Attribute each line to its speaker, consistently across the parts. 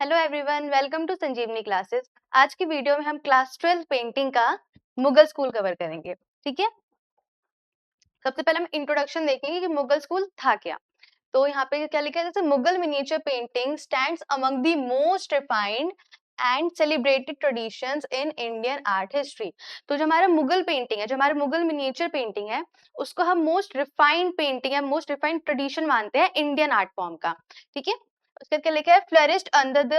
Speaker 1: Hello everyone, welcome to Sanjivani classes. आज की video में हम क्लास 12 पेंटिंग का मुगल स्कूल कवर करेंगे। ठीक है, सबसे पहले हम इंट्रोडक्शन देखेंगे कि मुगल स्कूल था क्या। तो यहाँ पे क्या लिखा है, जैसे Mughal miniature painting stands among the most refined and celebrated traditions in Indian art history. तो जो हमारा मुगल पेंटिंग है, जो हमारा मुगल मिनिएचर पेंटिंग है, उसको हम मोस्ट रिफाइंड पेंटिंग है, मोस्ट रिफाइंड ट्रेडिशन मानते हैं इंडियन आर्ट फॉर्म का। ठीक है, उसके क्या लिखा है, flourished under the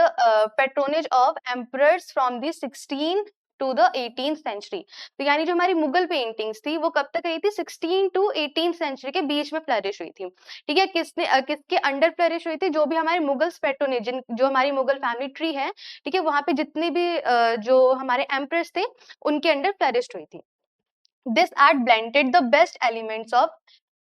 Speaker 1: patronage of emperors from the 16 to the 18th century. तो यानी जो हमारी मुगल पेंटिंग्स थी वो कब तक रही थी, 16 टू 18th सेंचुरी के बीच में फ्लरिश हुई थी। ठीक है, किसके अंडर फ्लरिश हुई थी, जो भी हमारे मुगल पेट्रोनेज, जो हमारी मुगल फैमिली ट्री है, ठीक है, वहां पे जितने भी जो हमारे एम्परर्स थे उनके अंडर फ्लरिश हुई थी। This art blended the best elements of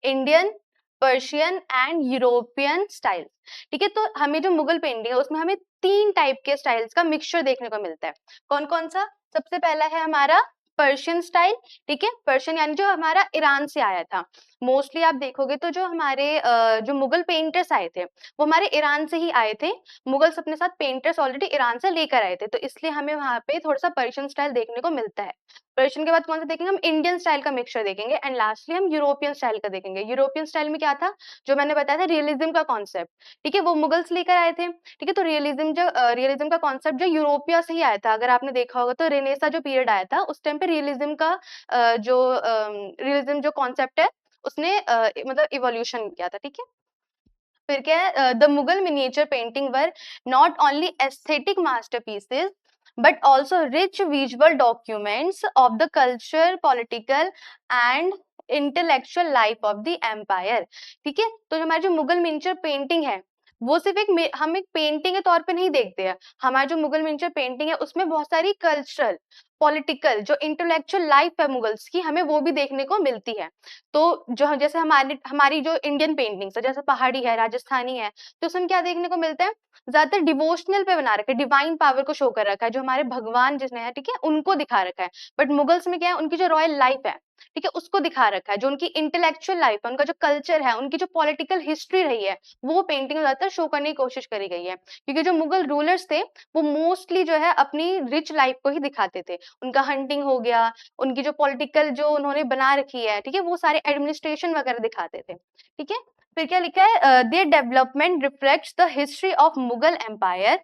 Speaker 1: Indian, Persian and European style. ठीक है, तो हमें जो मुगल पेंटिंग है उसमें हमें 3 टाइप के स्टाइल्स का मिक्सचर देखने को मिलता है। कौन कौन सा? सबसे पहला है हमारा पर्शियन स्टाइल। ठीक है, पर्शियन यानी जो हमारा ईरान से आया था। मोस्टली आप देखोगे तो जो हमारे जो मुगल पेंटर्स आए थे वो हमारे ईरान से ही आए थे। मुगल्स अपने साथ पेंटर्स ऑलरेडी ईरान से लेकर आए थे, तो इसलिए हमें वहां पे थोड़ा सा पर्शियन स्टाइल देखने को मिलता है। पर्शियन के बाद कौन सा देखेंगे, हम इंडियन स्टाइल का मिक्सचर देखेंगे, एंड लास्टली हम यूरोपियन स्टाइल का देखेंगे। यूरोपियन स्टाइल में क्या था, जो मैंने बताया था रियलिज्म का कॉन्सेप्ट। ठीक है, वो मुगल्स लेकर आए थे। ठीक है, तो रियलिज्म का कॉन्सेप्ट जो यूरोपिया से ही आया था। अगर आपने देखा होगा तो रेनेसा जो पीरियड आया था उस टाइम पे रियलिज्म का रियलिज्म जो कॉन्सेप्ट है उसने मतलब इवोल्यूशन किया था। ठीक है, फिर क्या है, the Mughal miniature painting were not only aesthetic masterpieces but also rich visual documents of the culture, political and intellectual life of the empire। ठीक है, तो जो हमारी जो मुगल मिनिएचर पेंटिंग है वो सिर्फ हम एक पेंटिंग के तौर पे नहीं देखते हैं। हमारी जो मुगल मिनिएचर पेंटिंग है उसमें बहुत सारी कल्चरल, पॉलिटिकल, जो इंटेलेक्चुअल लाइफ है मुगल्स की, हमें वो भी देखने को मिलती है। तो जो जैसे हमारी हमारी जो इंडियन पेंटिंग्स है, जैसे पहाड़ी है, राजस्थानी है, तो उसमें क्या देखने को मिलता है, ज्यादातर डिवोशनल पे बना रखा है, डिवाइन पावर को शो कर रखा है, जो हमारे भगवान जिसने है, ठीक है, उनको दिखा रखा है। बट मुगल्स में क्या है, उनकी जो रॉयल लाइफ है, ठीक है, उसको दिखा रखा है। जो उनकी इंटेलेक्चुअल लाइफ है, उनका जो कल्चर है, उनकी जो पॉलिटिकल हिस्ट्री रही है, वो पेंटिंग में ज्यादातर शो करने की कोशिश करी गई है। क्योंकि जो मुगल रूलर्स थे वो मोस्टली जो है अपनी रिच लाइफ को ही दिखाते थे। उनका हंटिंग हो गया, उनकी जो पॉलिटिकल जो उन्होंने बना रखी है, ठीक है, वो सारे एडमिनिस्ट्रेशन वगैरह दिखाते थे। ठीक है, फिर क्या लिखा है, their development reflects the history of Mughal empire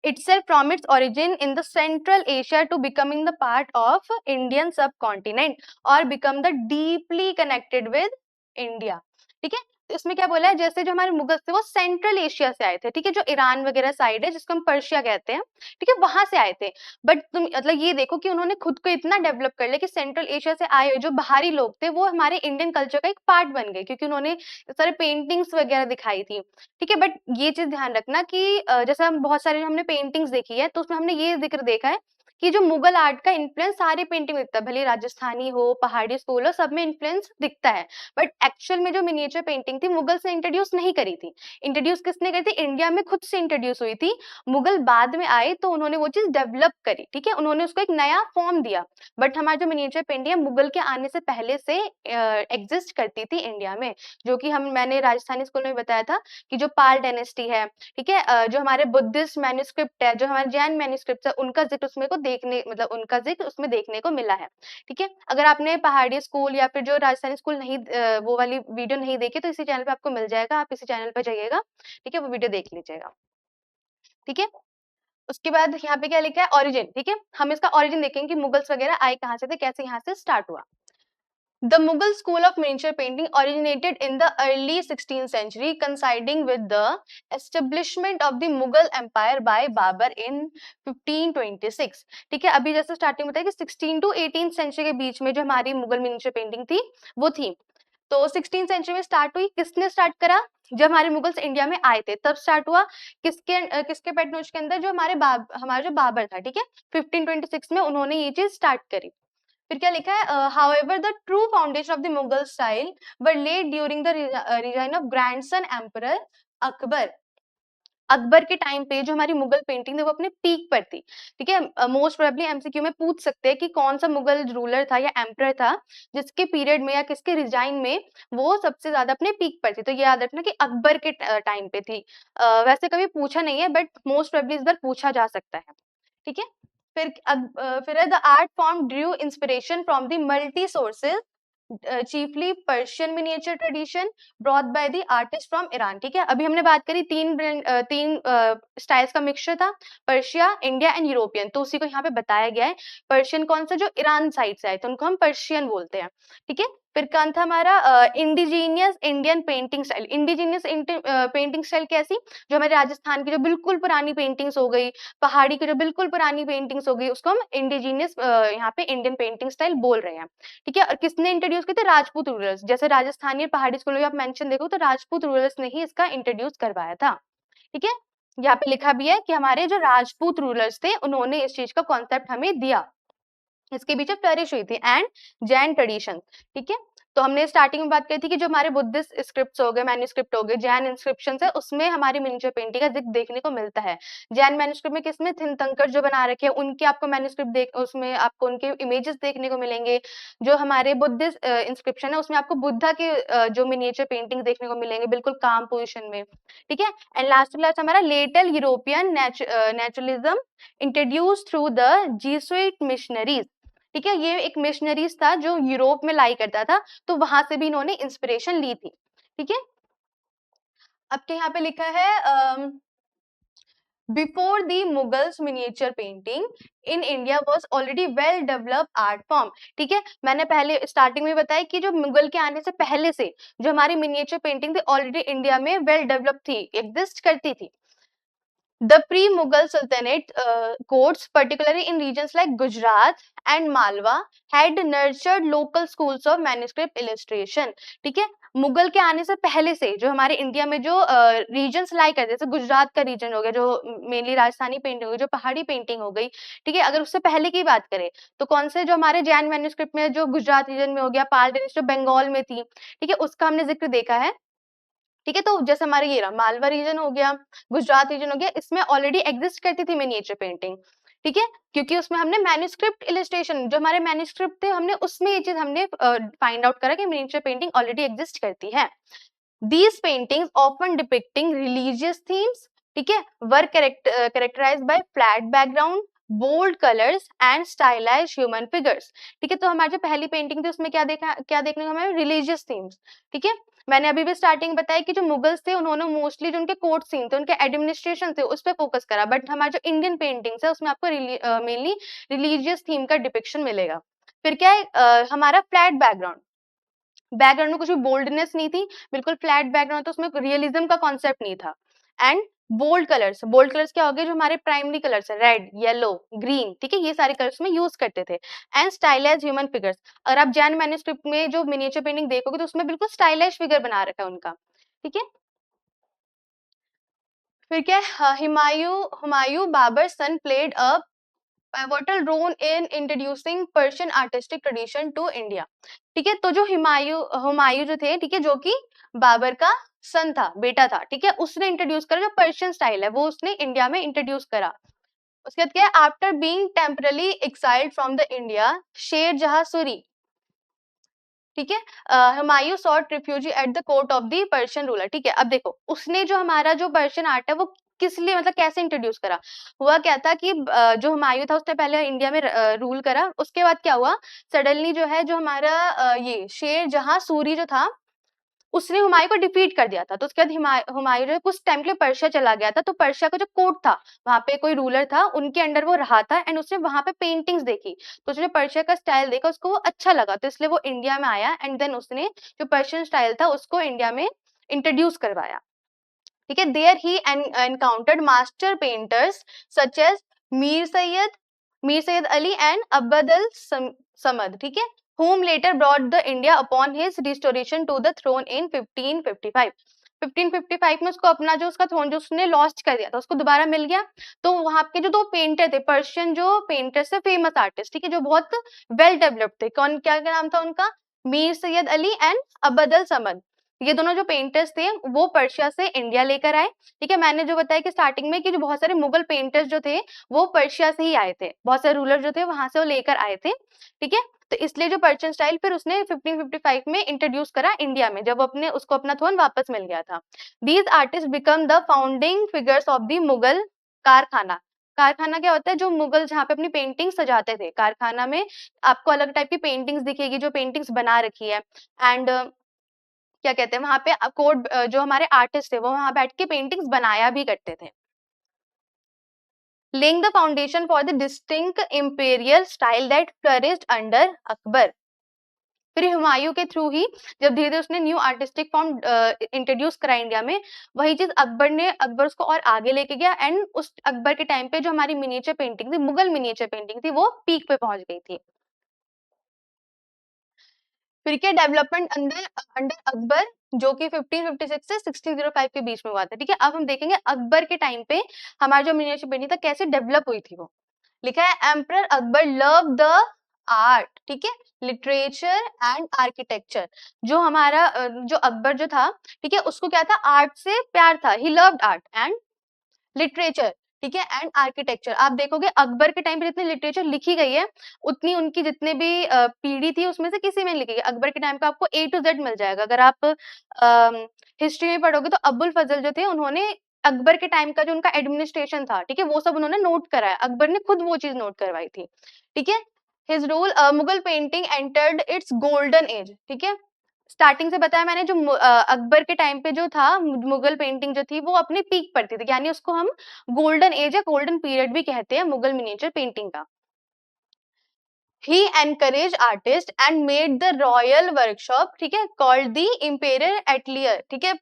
Speaker 1: itself from its origin in the Central Asia to becoming the part of Indian subcontinent or become the deeply connected with India। ठीक है, तो इसमें क्या बोला है, जैसे जो हमारे मुगल थे वो सेंट्रल एशिया से आए थे। ठीक है, जो ईरान वगैरह साइड है जिसको हम पर्शिया कहते हैं, ठीक है, वहां से आए थे। बट तुम मतलब ये देखो कि उन्होंने खुद को इतना डेवलप कर लिया कि सेंट्रल एशिया से आए हुए जो बाहरी लोग थे वो हमारे इंडियन कल्चर का एक पार्ट बन गए, क्योंकि उन्होंने सारे पेंटिंग्स वगैरह दिखाई थी। ठीक है, बट ये चीज ध्यान रखना कि जैसे हम बहुत सारे हमने पेंटिंग्स देखी है तो उसमें हमने ये जिक्र देखा है कि जो मुगल आर्ट का इन्फ्लुएंस सारी पेंटिंग में दिखता है, भले राजस्थानी हो, पहाड़ी स्कूल हो, सब में इन्फ्लुएंस दिखता है। बट एक्चुअल में जो मिनिएचर पेंटिंग थी मुगल से इंट्रोड्यूस नहीं करी थी। इंट्रोड्यूस किसने करी थी, इंडिया में खुद से इंट्रोड्यूस हुई थी। मुगल बाद में आए तो उन्होंने वो चीज डेवलप करी। ठीक है, उन्होंने उसको एक नया फॉर्म दिया। बट हमारी जो मिनिएचर पेंटिंग है मुगल के आने से पहले से एग्जिस्ट करती थी इंडिया में। जो कि मैंने राजस्थानी स्कूल में बताया था कि जो पाल डायनेस्टी है, ठीक है, जो हमारे बुद्धिस्ट मैन्युस्क्रिप्ट है, जो हमारे जैन मैन्युस्क्रिप्ट है, उनका जिक्र उसमें को देखने मतलब उनका जिक्र उसमें देखने को मिला है। ठीक है, अगर आपने पहाड़ी स्कूल या फिर जो राजस्थानी स्कूल नहीं वो वाली वीडियो नहीं देखी तो इसी चैनल पे आपको मिल जाएगा, आप इसी चैनल पे जाइएगा। ठीक है, वो वीडियो देख लीजिएगा। ठीक है, उसके बाद यहाँ पे क्या लिखा है, ओरिजिन। ठीक है, हम इसका ओरिजिन देखेंगे कि मुगल्स वगैरह आए कहाँ से थे, कैसे यहाँ से स्टार्ट हुआ। The Mughal school of miniature painting originated in the early 16th century, coinciding with the establishment of the Mughal Empire by Babur in 1526। ठीक है, अभी जैसे स्टार्टिंग बताया कि 16 टू 18 सेंचुरी के बीच में जो हमारी मुगल मिनिएचर पेंटिंग थी वो थी। तो 16 सेंचुरी में स्टार्ट हुई, किसने स्टार्ट करा, जब हमारे मुगल्स इंडिया में आए थे तब स्टार्ट हुआ। किसके पैटर्नोज के अंदर, जो हमारा जो बाबर था, ठीक है, 1526 में उन्होंने ये चीज स्टार्ट करी। फिर क्या लिखा है, however the true foundation of the Mughal style were laid during the reign of grandson emperor Akbar. Akbar के टाइम पे जो हमारी मुगल पेंटिंग थी वो अपने पीक पर थी, ठीक है। मोस्ट प्रोबेबली एमसीक्यू में पूछ सकते हैं कि कौन सा मुगल रूलर था या एम्परर था जिसके पीरियड में या किसके रिजाइन में वो सबसे ज्यादा अपने पीक पर थी। तो ये याद रखना कि अकबर के टाइम पे थी। वैसे कभी पूछा नहीं है बट मोस्ट प्रोबेबली इस बार पूछा जा सकता है, ठीक है। फिर है the art form Drew inspiration from the multi sources, chiefly Persian miniature tradition brought by the artist from Iran, ठीक है। अभी हमने बात करी तीन स्टाइल्स का मिक्सचर था, पर्शिया, इंडिया एंड यूरोपियन, तो उसी को यहाँ पे बताया गया है। पर्शियन कौन सा, जो ईरान साइड से आए तो उनको हम पर्शियन बोलते हैं, ठीक है। फिर कौन था हमारा indigenous Indian painting style. Indigenous painting style कैसी, जो हमारे राजस्थान की जो बिल्कुल पुरानी पेंटिंग्स हो गई, पहाड़ी की जो बिल्कुल पुरानी पेंटिंग्स हो गई, उसको हम इंडिजीनियस यहाँ पे इंडियन पेंटिंग स्टाइल बोल रहे हैं, ठीक है। और किसने इंट्रोड्यूस किए थे, राजपूत रूलर्स। जैसे राजस्थानी और पहाड़ी स्कूलों में आप मेंशन देखो तो राजपूत रूलर्स ने ही इसका इंट्रोड्यूस करवाया था, ठीक है। यहाँ पे लिखा भी है कि हमारे जो राजपूत रूलर्स थे उन्होंने इस चीज का कॉन्सेप्ट हमें दिया, इसके पीछे फ्लरिश हुई थी। एंड जैन ट्रेडिशन, ठीक है। तो हमने स्टार्टिंग में बात करी थी कि जो हमारे बुद्धिस्ट स्क्रिप्ट्स हो गए, मैन्युस्क्रिप्ट हो गए, जैन इंस्क्रिप्शंस है, उसमें हमारी मिनिएचर पेंटिंग का जिक्र देखने को मिलता है। जैन मैन्युस्क्रिप्ट में किसमें, थिनतंकर जो बना रखे हैं उनके आपको मैन्युस्क्रिप्ट देख, उसमें आपको उनके इमेजेस देखने को मिलेंगे। जो हमारे बुद्धिस्ट इंस्क्रिप्शन है उसमें आपको बुद्धा के जो मिनिएचर पेंटिंग देखने को मिलेंगे बिल्कुल काम पोजिशन में, ठीक है। एंड लास्ट क्लास हमारा later European naturalism introduce through the Jesuit missionaries, ठीक है। ये एक मिशनरीज था जो यूरोप में लाई करता था, तो वहां से भी इन्होंने इंस्पिरेशन ली थी, ठीक है। अब के यहाँ पे लिखा है before the Mughals miniature painting in India was already well developed art form, ठीक है। मैंने पहले स्टार्टिंग में बताया कि जो मुगल के आने से पहले से जो हमारी मिनिएचर पेंटिंग थी ऑलरेडी इंडिया में वेल डेवलप थी, एग्जिस्ट करती थी। The pre-Mughal Sultanate courts, particularly in regions like Gujarat and Malwa, had nurtured local schools of manuscript illustration. ठीक है, मुगल के आने से पहले से जो हमारे इंडिया में जो रीजन्स लाई करते, जैसे गुजरात का रीजन हो गया जो मेनली राजस्थानी पेंटिंग हो गई, जो पहाड़ी पेंटिंग हो गई, ठीक है। अगर उससे पहले की बात करें तो कौन से, जो हमारे जैन मैन्युस्क्रिप्ट में जो गुजरात रीजन में हो गया, पाल जो बंगाल में थी, ठीक है, उसका हमने जिक्र देखा है, ठीक है। तो जैसे हमारे ये रहा मालवा रीजन हो गया, गुजरात रीजन हो गया, इसमें ऑलरेडी एग्जिस्ट करती थी मिनिएचर पेंटिंग, ठीक है। क्योंकि उसमें हमने मैन्युस्क्रिप्ट इलस्ट्रेशन, जो हमारे मैन्युस्क्रिप्ट थे, हमने उसमें ये चीज हमने फाइंड आउट करा कि मिनिएचर पेंटिंग ऑलरेडी एग्जिस्ट करती है। These paintings often depicting religious themes, ठीक है, were characterized by flat background, bold colors and stylized human figures, ठीक है। तो हमारी जो पहली पेंटिंग थी उसमें क्या देखने को हमें, रिलीजियस थीम्स, ठीक है। मैंने अभी भी स्टार्टिंग बताया कि जो मुगल्स थे उन्होंने मोस्टली जो उनके कोर्ट सीन थे, उनके एडमिनिस्ट्रेशन थे, उस पर फोकस करा, बट हमारे जो इंडियन पेंटिंग्स है उसमें आपको मेनली रिलीजियस थीम का डिपिक्शन मिलेगा। फिर क्या है हमारा फ्लैट बैकग्राउंड, बैकग्राउंड में कुछ भी बोल्डनेस नहीं थी, बिल्कुल फ्लैट बैकग्राउंड, तो उसमें रियलिज्म का कॉन्सेप्ट नहीं था। And bold colours, bold colours क्या हो गए, जो हमारे प्राइमरी कलर्स है, रेड, येलो, ग्रीन, ठीक है, ये सारे कलर्स में यूज करते थे। एंड स्टाइलाइज ह्यूमन फिगर्स, अगर आप जैन मैन्युस्क्रिप्ट में जो मिनिएचर पेंटिंग देखोगे तो उसमें बिल्कुल स्टाइलाइज फिगर बना रखा है उनका, ठीक है। फिर क्या है Humayun Babur son played a pivotal role in introducing Persian artistic tradition to India, ठीक है। तो जो हुमायूं जो थे, ठीक है, जो कि बाबर का सन था, बेटा था, ठीक है, उसने इंट्रोड्यूस करा जो पर्शियन स्टाइल है वो उसने इंडिया में इंट्रोड्यूस करा। उसके बाद क्या है, after being temporarily exiled from the India, Sher Shah Suri, ठीक है, Humayun sought refuge at the court of the Persian ruler, ठीक है। अब देखो उसने जो हमारा जो पर्शियन आर्ट है वो किस लिए, मतलब कैसे इंट्रोड्यूस करा, हुआ क्या था कि जो हुमायूं था उसने पहले इंडिया में रूल करा, उसके बाद क्या हुआ, सडनली जो है जो हमारा ये शेर जहां सूरी जो था उसने हुमायूं को डिफीट कर दिया था। तो उसके बाद हुमायूं जो है कुछ टाइम के लिए पर्शिया चला गया था, तो पर्शिया का जो कोर्ट था वहां पे कोई रूलर था, उनके अंडर वो रहा था, एंड उसने वहां पे पेंटिंग्स देखी, तो उसने पर्शिया का स्टाइल देखा, उसको वो अच्छा लगा, तो इसलिए वो इंडिया में आया, एंड देन उसने जो पर्शियन स्टाइल था उसको इंडिया में इंट्रोड्यूस करवाया, ठीक है। There he encountered master painters such as Mir Sayyid Ali and Abdal Samad, ठीक है, whom later brought the India upon his restoration to the throne in 1555। 1555 में उसको अपना जो उसका थ्रोन जो उसने लॉस्ट कर दिया था उसको दोबारा मिल गया। तो वहां के जो दो पेंटर थे, पर्शियन जो पेंटर्स थे, फेमस आर्टिस्ट, ठीक है, जो बहुत वेल डेवलप्ड थे, कौन क्या नाम था उनका, मीर सैयद अली एंड अब्बदल समद, ये दोनों जो पेंटर्स थे वो पर्शिया से इंडिया लेकर आए, ठीक है। मैंने जो बताया कि स्टार्टिंग में कि जो बहुत सारे मुगल पेंटर्स जो थे वो पर्शिया से ही आए थे, बहुत सारे रूलर जो थे वहां से वो लेकर आए थे, ठीक है। तो इसलिए जो पर्शियन स्टाइल फिर उसने 1555 में इंट्रोड्यूस करा इंडिया में, जब अपने उसको अपना थ्रोन वापस मिल गया था। These artist become the founding figures of the Mughal कारखाना। कारखाना क्या होता है, जो मुगल जहाँ पे अपनी पेंटिंग सजाते थे, कारखाना में आपको अलग टाइप की पेंटिंग्स दिखेगी जो पेंटिंग्स बना रखी है। एंड क्या कहते हैं वहां पे कोड जो हमारे आर्टिस्ट थे वो वहां बैठ के पेंटिंग्स बनाया भी करते थे। laying the foundation for the distinct imperial style that flourished under Akbar. फिर हुमायूं के थ्रू ही जब धीरे धीरे उसने न्यू आर्टिस्टिक फॉर्म इंट्रोड्यूस करा इंडिया में, वही चीज अकबर उसको और आगे लेके गया। एंड उस अकबर के टाइम पे जो हमारी मिनिएचर पेंटिंग थी, मुगल मिनिएचर पेंटिंग थी, वो पीक पे पहुंच गई थी। फिर क्या डेवलपमेंट अंडर अंडर अकबर, जो कि 1556 से 1605 के बीच में हुआ था, ठीक है। अब हम देखेंगे अकबर के टाइम पे हमारा जो मिनिएचर पेंटिंग था कैसे डेवलप हुई थी। वो लिखा है emperor Akbar love the art, ठीक है, लिटरेचर एंड आर्किटेक्चर। जो हमारा जो अकबर जो था, ठीक है, उसको क्या था, आर्ट से प्यार था। He loved art and literature, ठीक है, एंड आर्किटेक्चर। आप देखोगे अकबर के टाइम पे जितनी लिटरेचर लिखी गई है उतनी उनकी जितने भी पीढ़ी थी उसमें से किसी में नहीं लिखी गई। अकबर के टाइम पे आपको A to Z मिल जाएगा। अगर आप हिस्ट्री में पढ़ोगे तो अब्बुल फजल जो थे उन्होंने अकबर के टाइम का जो उनका एडमिनिस्ट्रेशन था, ठीक है, वो सब उन्होंने नोट कराया। अकबर ने खुद वो चीज नोट करवाई थी, ठीक है। His rule Mughal painting entered it's golden age, ठीक है। स्टार्टिंग से बताया मैंने, जो अकबर के टाइम पे जो था मुगल पेंटिंग जो थी वो अपने पीक पर थी, यानी उसको हम गोल्डन एज या गोल्डन पीरियड भी कहते हैं मुगल मिनिएचर पेंटिंग का। He encouraged artists and made the royal workshop, ठीक है, called the imperial atelier, ठीक है,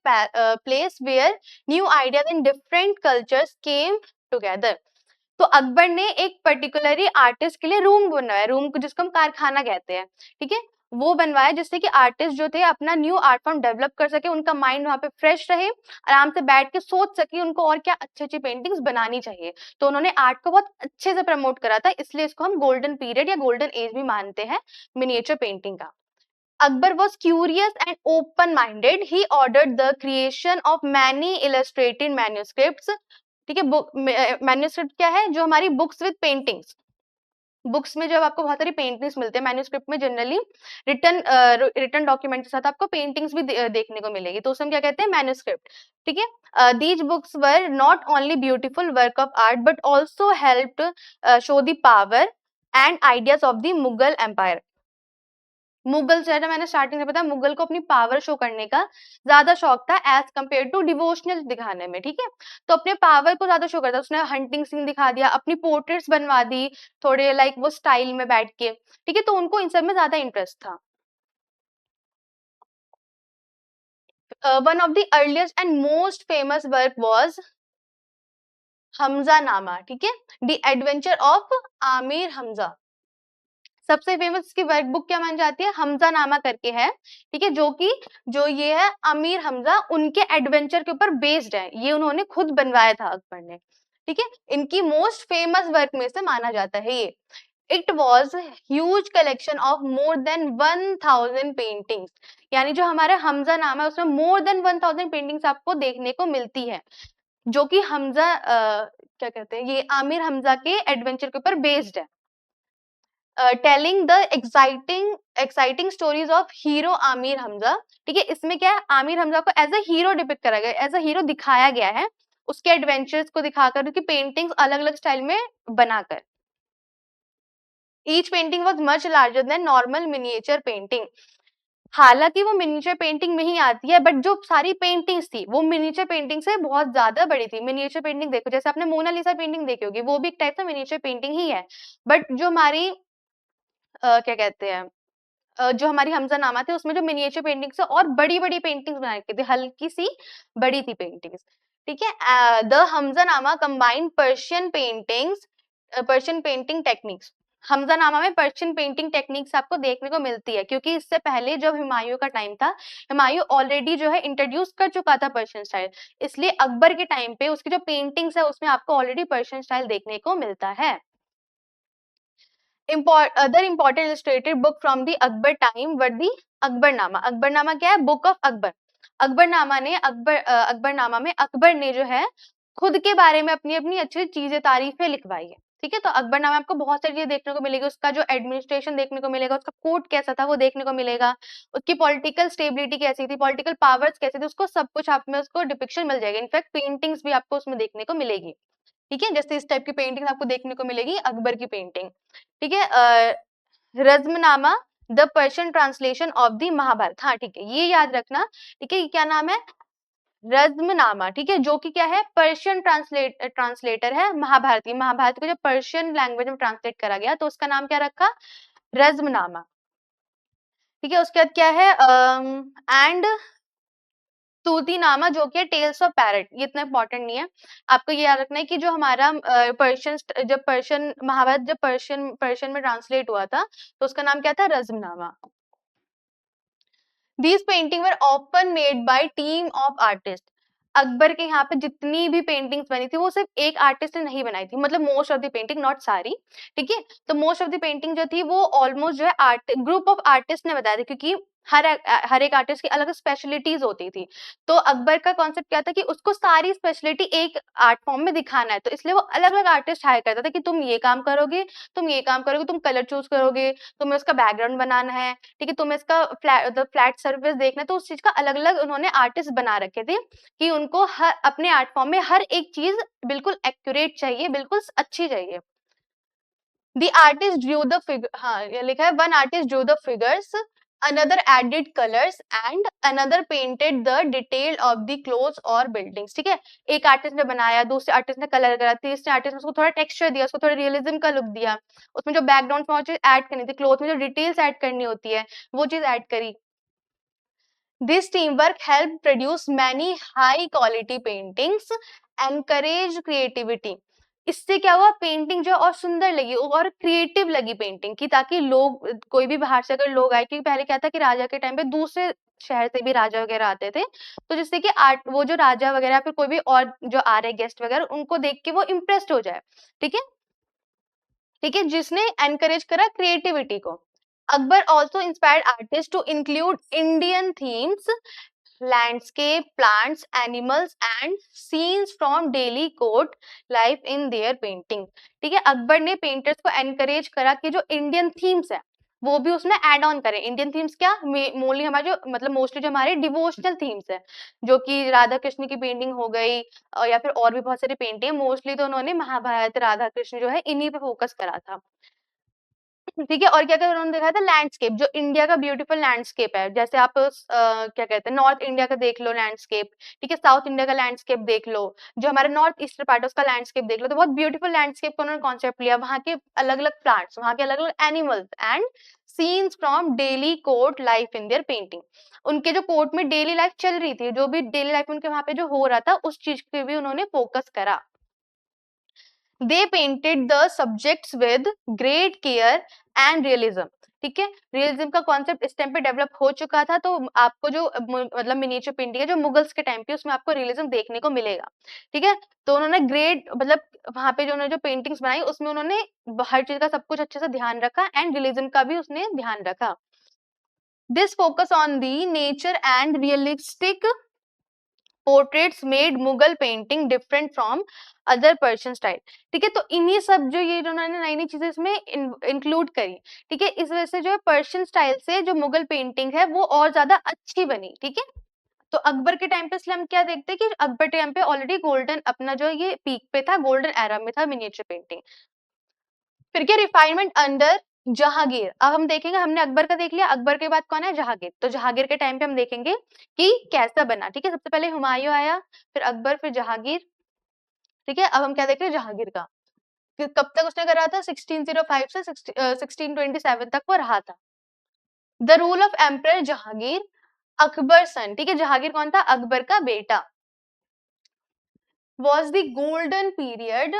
Speaker 1: place where new ideas and different cultures came together। तो अकबर ने एक पर्टिकुलरली आर्टिस्ट के लिए रूम बनवाया, रूम को जिसको हम कारखाना कहते हैं, ठीक है, वो बनवाया जिससे कि आर्टिस्ट जो थे अपना न्यू आर्ट फॉर्म डेवलप कर सके, उनका माइंड वहां पे फ्रेश रहे, आराम से बैठ के सोच सके उनको और क्या अच्छी अच्छी पेंटिंग्स बनानी चाहिए। तो उन्होंने आर्ट को बहुत अच्छे से प्रमोट करा था, इसलिए इसको हम गोल्डन पीरियड या गोल्डन एज भी मानते हैं मिनिएचर पेंटिंग का। Akbar was curious and open-minded. He ordered the creation of many illustrated manuscripts, ठीक है। बुक मैन्यूस्क्रिप्ट क्या है, जो हमारी बुक्स विद पेंटिंग्स, बुक्स में जब आपको बहुत सारी पेंटिंग्स मिलते हैं, मैन्यूस्क्रिप्ट में जनरली रिटन डॉक्यूमेंट के साथ आपको पेंटिंग्स भी देखने को मिलेगी, तो उसे हम क्या कहते हैं, मैन्यूस्क्रिप्ट, ठीक है। These books were not only beautiful work of art but also helped show the power and ideas of the Mughal empire. Mughal जो है ना, मैंने स्टार्टिंग में बताया, मुगल को अपनी पावर शो करने का ज्यादा शौक था एज कम्पेयर टू डिवोशनल दिखाने में, ठीक है। तो अपने पावर को ज्यादा शो करता, उसने हंटिंग सीन दिखा दिया, अपनी पोर्ट्रेट्स बनवा दी थोड़े लाइक वो स्टाइल में बैठ के, ठीक है। तो उनको इन सब में ज्यादा इंटरेस्ट था। One of the earliest and most famous work was Hamza नामा, ठीक है, the adventure of Aamir Hamza. सबसे फेमस इसकी वर्क बुक क्या मानी जाती है, हमजा नामा करके है, ठीक है, जो ये है अमीर हमजा, उनके एडवेंचर के ऊपर बेस्ड है। ये उन्होंने खुद बनवाया था अकबर ने, ठीक है। इनकी मोस्ट फेमस वर्क में से माना जाता है ये। It was huge collection of more than 1000 paintings, यानी जो हमारा हमजा नामा है उसमें मोर देन 1000 पेंटिंग्स आपको देखने को मिलती है, जो कि हमजा क्या कहते हैं, ये आमिर हमजा के एडवेंचर के ऊपर बेस्ड है। Telling the exciting stories of hero Aamir Hamza, ठीक है। इसमें क्या है, आमिर हमजा को एज अ हीरो डिपिक्ट करा गया, एज अ हीरो दिखाया गया है, उसके एडवेंचर्स को दिखाकर, उसकी पेंटिंग्स अलग अलग स्टाइल में बनाकर। Each painting was much larger than normal miniature painting. हालांकि वो मिनिएचर पेंटिंग में ही आती है, बट जो सारी पेंटिंग्स थी वो मिनिएचर पेंटिंग से बहुत ज्यादा बड़ी थी। मिनिएचर पेंटिंग देखो, जैसे आपने मोनालिसा पेंटिंग देखी होगी, वो भी एक टाइप का मिनिएचर पेंटिंग ही है, बट जो हमारी क्या कहते हैं, जो हमारी हमजानामा थे उसमें जो मिनिएचर पेंटिंग्स है और बड़ी-बड़ी पेंटिंग्स बनाई गई थी, हल्की सी बड़ी थी पेंटिंग्स, ठीक है। The Hamzanama combine Persian painting techniques. Hamzanama में पर्शियन पेंटिंग टेक्निक्स आपको देखने को मिलती है, क्योंकि इससे पहले जब हुमायूं का टाइम था, हुमायूं ऑलरेडी जो है इंट्रोड्यूस कर चुका था पर्शियन स्टाइल, इसलिए अकबर के टाइम पे उसकी जो पेंटिंग्स है उसमें आपको ऑलरेडी पर्शियन स्टाइल देखने को मिलता है। Other important illustrated book from the Akbar time were the Akbarnama। Akbarnama क्या है, बुक ऑफ अकबर, अकबरनामा में अकबर ने जो है खुद के बारे में अपनी अपनी अच्छी चीजें, तारीफें लिखवाई है। ठीक है, तो अकबरनामा में आपको बहुत सारी चीजें देखने को मिलेगी, उसका जो एडमिनिस्ट्रेशन देखने को मिलेगा, उसका कोर्ट कैसा था वो देखने को मिलेगा, उसकी पॉलिटिकल स्टेबिलिटी कैसी थी, पॉलिटिकल पावर्स कैसे थे, उसको सब कुछ आप में उसको डिपिक्शन मिल जाएगा। इनफैक्ट पेंटिंग्स भी आपको उसमें देखने को मिलेगी। ठीक है, जैसे इस टाइप की पेंटिंग आपको देखने को मिलेगी, अकबर की पेंटिंग। ठीक है, Razmnama the Persian translation of the Mahabharata. हाँ ठीक है, ये याद रखना। ठीक है, ये क्या नाम है? रज़्मनामा। ठीक है, जो कि क्या है? पर्शियन ट्रांसलेटर है महाभारत को जब पर्शियन लैंग्वेज में ट्रांसलेट करा गया तो उसका नाम क्या रखा? रज़्मनामा। ठीक है, उसके बाद क्या है? एंड तूतीनामा, जो कि है टेल्स ऑफ पैरट। ये इतना इंपॉर्टेंट नहीं है, आपको ये याद रखना है कि जो हमारा पर्शियन महाभारत जब पर्शियन में ट्रांसलेट हुआ था तो उसका नाम क्या था? Razmnama. These painting were often made by team of artists. Akbar के यहाँ पे जितनी भी पेंटिंग्स बनी थी वो सिर्फ एक आर्टिस्ट ने नहीं बनाई थी, मतलब most of the painting, not सारी। ठीक है, तो मोस्ट ऑफ द पेंटिंग जो थी वो ऑलमोस्ट जो है ग्रुप ऑफ आर्टिस्ट ने बताया था, क्योंकि हर एक आर्टिस्ट की अलग स्पेशलिटीज होती थी। तो अकबर का कॉन्सेप्ट क्या था कि उसको सारी स्पेशलिटी एक आर्ट फॉर्म में दिखाना है, तो इसलिए वो अलग अलग आर्टिस्ट हायर करता था कि तुम ये काम करोगे, तुम ये काम करोगे, तुम कलर चूज करोगे, तुम्हें उसका बैकग्राउंड बनाना है, ठीक है, तुम्हें इसका फ्लैट सर्फेस देखना है, तो उस चीज का अलग अलग उन्होंने आर्टिस्ट बना रखे थे कि उनको हर अपने आर्ट फॉर्म में हर एक चीज बिल्कुल एक्यूरेट चाहिए, बिल्कुल अच्छी चाहिए। The artist drew the figure, हाँ ये लिखा है, one artist drew the figures, another added colors and another painted the detail of the clothes or buildings। ठीक है, एक आर्टिस्ट ने बनाया, दूसरे आर्टिस्ट ने कलर करा, तीसरे आर्टिस्ट ने उसको थोड़ा टेक्सचर दिया, उसको थोड़ा रियलिज्म का लुक दिया, उसमें जो बैकग्राउंड में चीज ऐड करनी थी, क्लोथ में जो डिटेल्स ऐड करनी होती है वो चीज ऐड करी। This teamwork helped produce many high quality paintings, encourage creativity। इससे क्या हुआ? पेंटिंग जो और सुंदर लगी और क्रिएटिव लगी पेंटिंग की, ताकि लोग, कोई भी बाहर से अगर लोग आए, क्योंकि पहले क्या था कि राजा के टाइम पे दूसरे शहर से भी राजा वगैरह आते थे, तो जिससे कि आर्ट, वो जो राजा वगैरह फिर कोई भी और जो आ रहे गेस्ट वगैरह, उनको देख के वो इम्प्रेस्ड हो जाए। ठीक है, ठीक है, जिसने एनकरेज करा क्रिएटिविटी को। Akbar also inspired artist to include Indian themes, landscape, plants, animals and scenes from daily court life in their painting. ठीक है, अकबर ने पेंटर्स को एनकरेज करा कि जो इंडियन थीम्स है वो भी उसमें ऐड ऑन करें। इंडियन थीम्स क्या? मोस्टली हमारे जो, मतलब मोस्टली जो हमारे डिवोशनल थीम्स है, जो कि राधा कृष्ण की पेंटिंग हो गई, या फिर और भी बहुत सारी पेंटिंग है, मोस्टली तो उन्होंने महाभारत, राधा कृष्ण जो है इन्हीं पे फोकस करा था। ठीक है, और क्या क्या उन्होंने दिखाया था? लैंडस्केप, जो इंडिया का ब्यूटीफुल लैंडस्केप है, जैसे आप क्या कहते हैं, नॉर्थ इंडिया का देख लो लैंडस्केप, ठीक है, साउथ इंडिया का लैंडस्केप देख लो, जो हमारा नॉर्थ ईस्टर्न पार्ट है उसका लैंडस्केप देख लो, तो बहुत ब्यूटीफुल लैंडस्केप का उन्होंने कॉन्सेप्ट लिया, वहाँ के अलग अलग प्लांट्स, वहाँ के अलग अलग animals and scenes from daily court life in their painting. उनके जो कोर्ट में डेली लाइफ चल रही थी, जो भी डेली लाइफ उनके वहां पे जो हो रहा था, उस चीज पे भी उन्होंने फोकस करा। They painted the subjects with great care and realism। ठीक है, रियलिज्म का कॉन्सेप्ट इस टाइम पे डेवलप हो चुका था, तो आपको जो मतलब मिनिएचर पेंटिंग है जो मुगल्स के टाइम पे, उसमें आपको रियलिज्म देखने को मिलेगा। ठीक है, तो उन्होंने ग्रेट, मतलब वहां पे जो उन्होंने जो पेंटिंग्स बनाई उसमें उन्होंने हर चीज का सब कुछ अच्छे से ध्यान रखा, एंड रियलिज्म का भी उसने ध्यान रखा। This focus on the nature and realistic portraits made Mughal painting different from other Persian style. ठीक है, तो इन्हीं सब जो ये उन्होंने नई नई चीजें इसमें इंक्लूड करी। ठीक है, इस वजह से जो है पर्शियन स्टाइल से जो मुगल पेंटिंग है वो और ज्यादा अच्छी बनी। ठीक है, तो अकबर के टाइम पे इसलिए हम क्या देखते हैं कि अकबर के टाइम पे ऑलरेडी गोल्डन, अपना जो ये पीक पे था, गोल्डन एरा में था मिनिएचर पेंटिंग। फिर क्या? Refinement under Jahangir. अब हम देखेंगे, हमने अकबर का देख लिया, अकबर के बाद कौन है? जहांगीर। तो जहांगीर के टाइम पे हम देखेंगे कि कैसा बना। ठीक है, सबसे पहले हुमायूं आया, फिर अकबर, फिर जहांगीर। ठीक है, अब हम क्या देख रहे हैं? जहांगीर का। फिर कब तक उसने करा था? 1605 से 1627 तक वो रहा था। The rule of emperor Jahangir, Akbar son. ठीक है, जहांगीर कौन था? अकबर का बेटा। was the golden period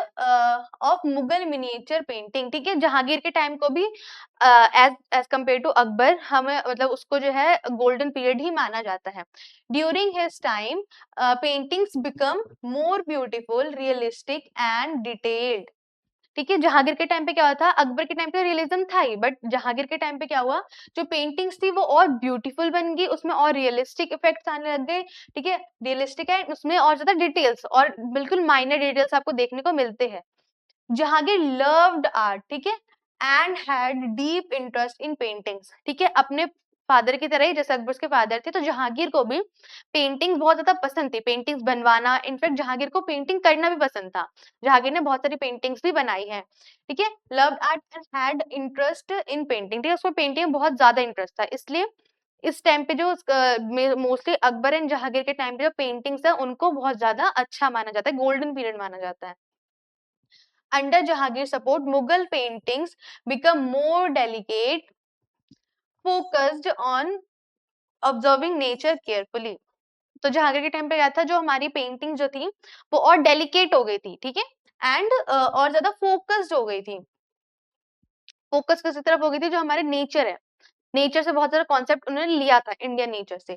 Speaker 1: of Mughal miniature painting. ठीक है, जहांगीर के टाइम को भी एज कम्पेयर टू अकबर, हमें मतलब उसको जो है गोल्डन पीरियड ही माना जाता है। During his time paintings become more beautiful, realistic and detailed. ठीक है। जहांगीर के टाइम पे क्या हुआ था, अकबर के टाइम पे रियलिज्म था ही, बट जहांगीर के टाइम पे क्या हुआ, जो पेंटिंग्स थी वो और ब्यूटीफुल बन गई, उसमें और रियलिस्टिक इफेक्ट्स आने लग गए। ठीक है, रियलिस्टिक है, उसमें और ज्यादा डिटेल्स और बिल्कुल माइनर डिटेल्स आपको देखने को मिलते हैं। जहांगीर लव्ड आर्ट, ठीक है, and had deep interest in paintings. ठीक है, अपने फादर की तरह ही, जैसे अकबर के फादर थे, तो जहांगीर को भी पेंटिंग बहुत ज्यादा पसंद थी, पेंटिंग्स बनवाना। इनफैक्ट जहांगीर को पेंटिंग करना भी पसंद था, जहांगीर ने बहुत सारी पेंटिंग्स भी बनाई है। ठीक है, loved art and had interest in painting. ठीक है, उसको पेंटिंग में बहुत ज्यादा इंटरेस्ट था, इसलिए इस टाइम पे जो मोस्टली अकबर एंड जहांगीर के टाइम पे जो पेंटिंग्स है उनको बहुत ज्यादा अच्छा माना जाता है, गोल्डन पीरियड माना जाता है। Under Jahangir's support, Mughal paintings become more delicate, focused on observing nature carefully. तो जहांगीर के टाइम पे क्या था, जो हमारी पेंटिंग जो थी वो और डेलिकेट हो गई थी, ठीक है, एंड और ज्यादा फोकस्ड हो गई थी। फोकस किसी तरफ हो गई थी, जो हमारे नेचर है, नेचर से बहुत सारा कॉन्सेप्ट उन्होंने लिया था, इंडियन नेचर से।